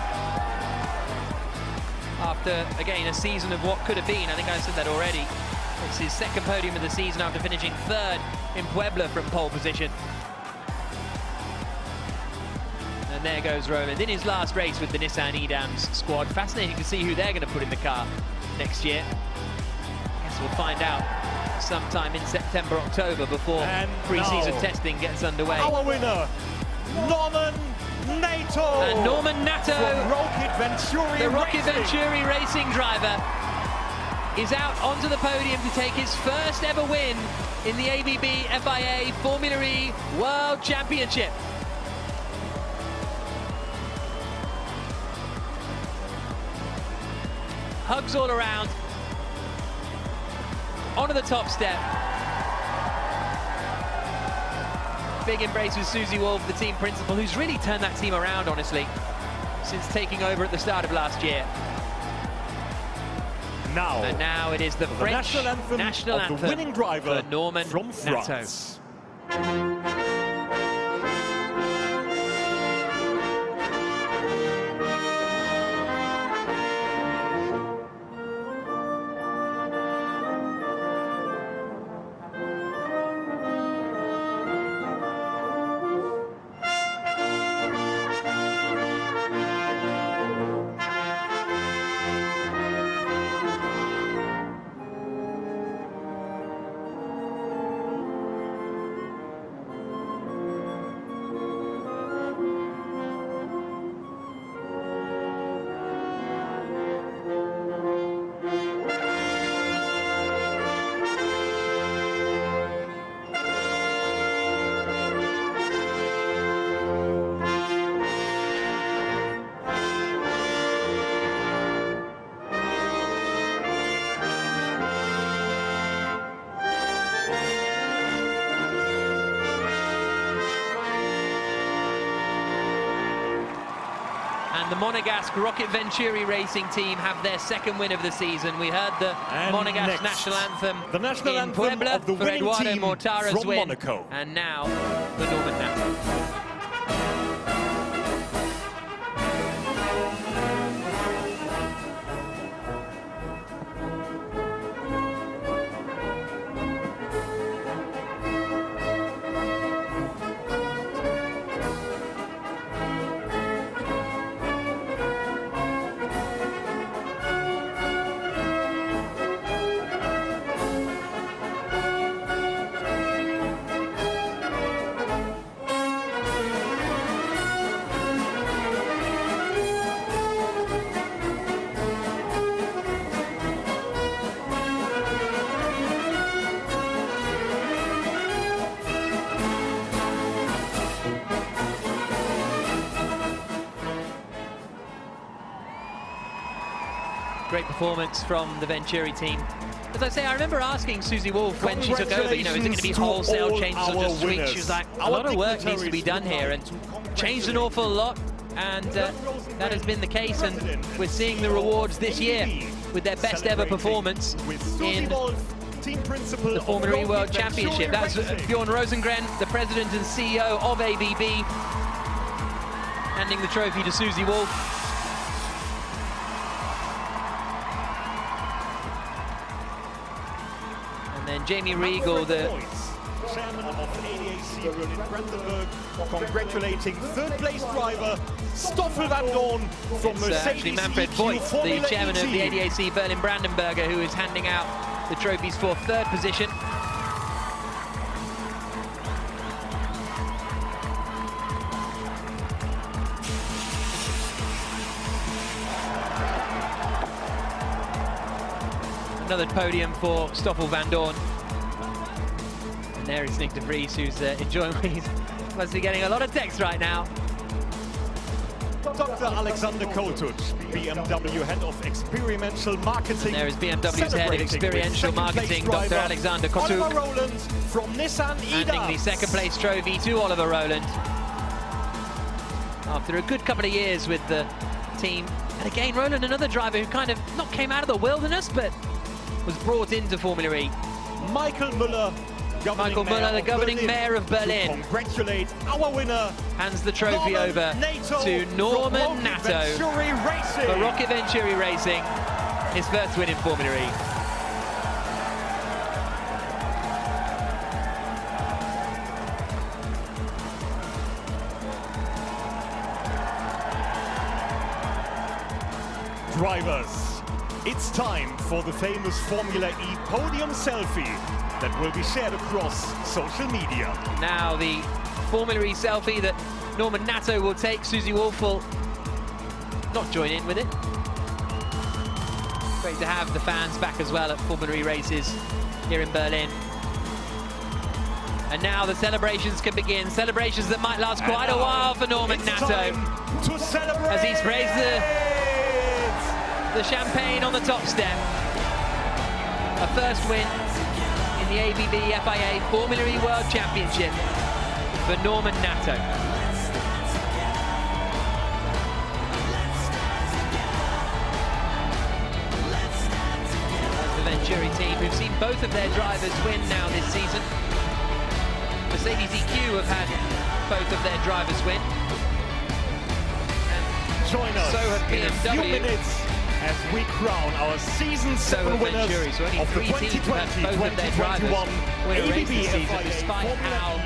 After, again, a season of what could have been. I think I said that already. It's his second podium of the season after finishing third in Puebla from pole position. And there goes Rowland in his last race with the Nissan Edams squad. Fascinating to see who they're going to put in the car next year. Guess we'll find out sometime in September, October, before pre-season testing gets underway. Our winner, Norman Nato. And Norman Nato, from Rocket Venturi the Rocket Racing. Venturi racing driver, is out onto the podium to take his first ever win in the ABB FIA Formula E World Championship. Hugs all around, onto the top step. Big embrace with Susie Wolf, the team principal, who's really turned that team around, honestly, since taking over at the start of last year. And now it is the French national anthem, the winning driver for Norman from Nato. France. And the Monegasque Rocket Venturi racing team have their second win of the season. We heard the Monegasque national anthem the national in anthem Puebla of the for winning Eduardo team Mortara's from win. Monaco. And now for Norman Nato. Great performance from the Venturi team. As I say, I remember asking Susie Wolf when she took over, you know, is it going to be wholesale changes or just tweaks? She was like, a lot of work needs to be done here, and changed an awful lot, and that has been the case, and we're seeing the rewards this year with their best ever performance in the Formula E World Championship. That's Bjorn Rosengren, the president and CEO of ABB, handing the trophy to Susie Wolf. And then Jamie Regal, the chairman of ADAC in Brandenburg, congratulating third-place driver Stoffel Vandoorne from Mercedes. Actually Manfred Voigt, the chairman of the ADAC Berlin Brandenburger, who is handing out the trophies for third position. Another podium for Stoffel Vandoorne. And there is Nick de Vries, who's enjoying. He must be getting a lot of text right now. Dr. Alexander Koltuc, BMW Head of Experiential Marketing. And there is BMW's Head of Experiential Marketing, Dr. Alexander Koltuc. Oliver Rowland from Nissan handing the second place trophy to Oliver Rowland. After a good couple of years with the team. And again, Rowland, another driver who kind of not came out of the wilderness, but was brought into Formula E. Michael Müller, the governing mayor of Berlin. Congratulate our winner. Hands the trophy over to Norman Nato for Rocket Venturi Racing. His first win in Formula E. Drivers, it's time for the famous Formula E podium selfie that will be shared across social media. Now the Formula E selfie that Norman Nato will take. Susie Wolff will not join in with it. Great to have the fans back as well at Formula E races here in Berlin. And now the celebrations can begin. Celebrations that might last quite a while for Norman Nato. To celebrate as he sprays the champagne on the top step. A first win in the ABB FIA Formula E World Championship for Norman Nato. That's the Venturi team, who've seen both of their drivers win now this season. Mercedes EQ have had both of their drivers win. And join us so have BMW. In a few minutes as we crown our Season 7 winners so of the 2020-2021 ABB FIA Formula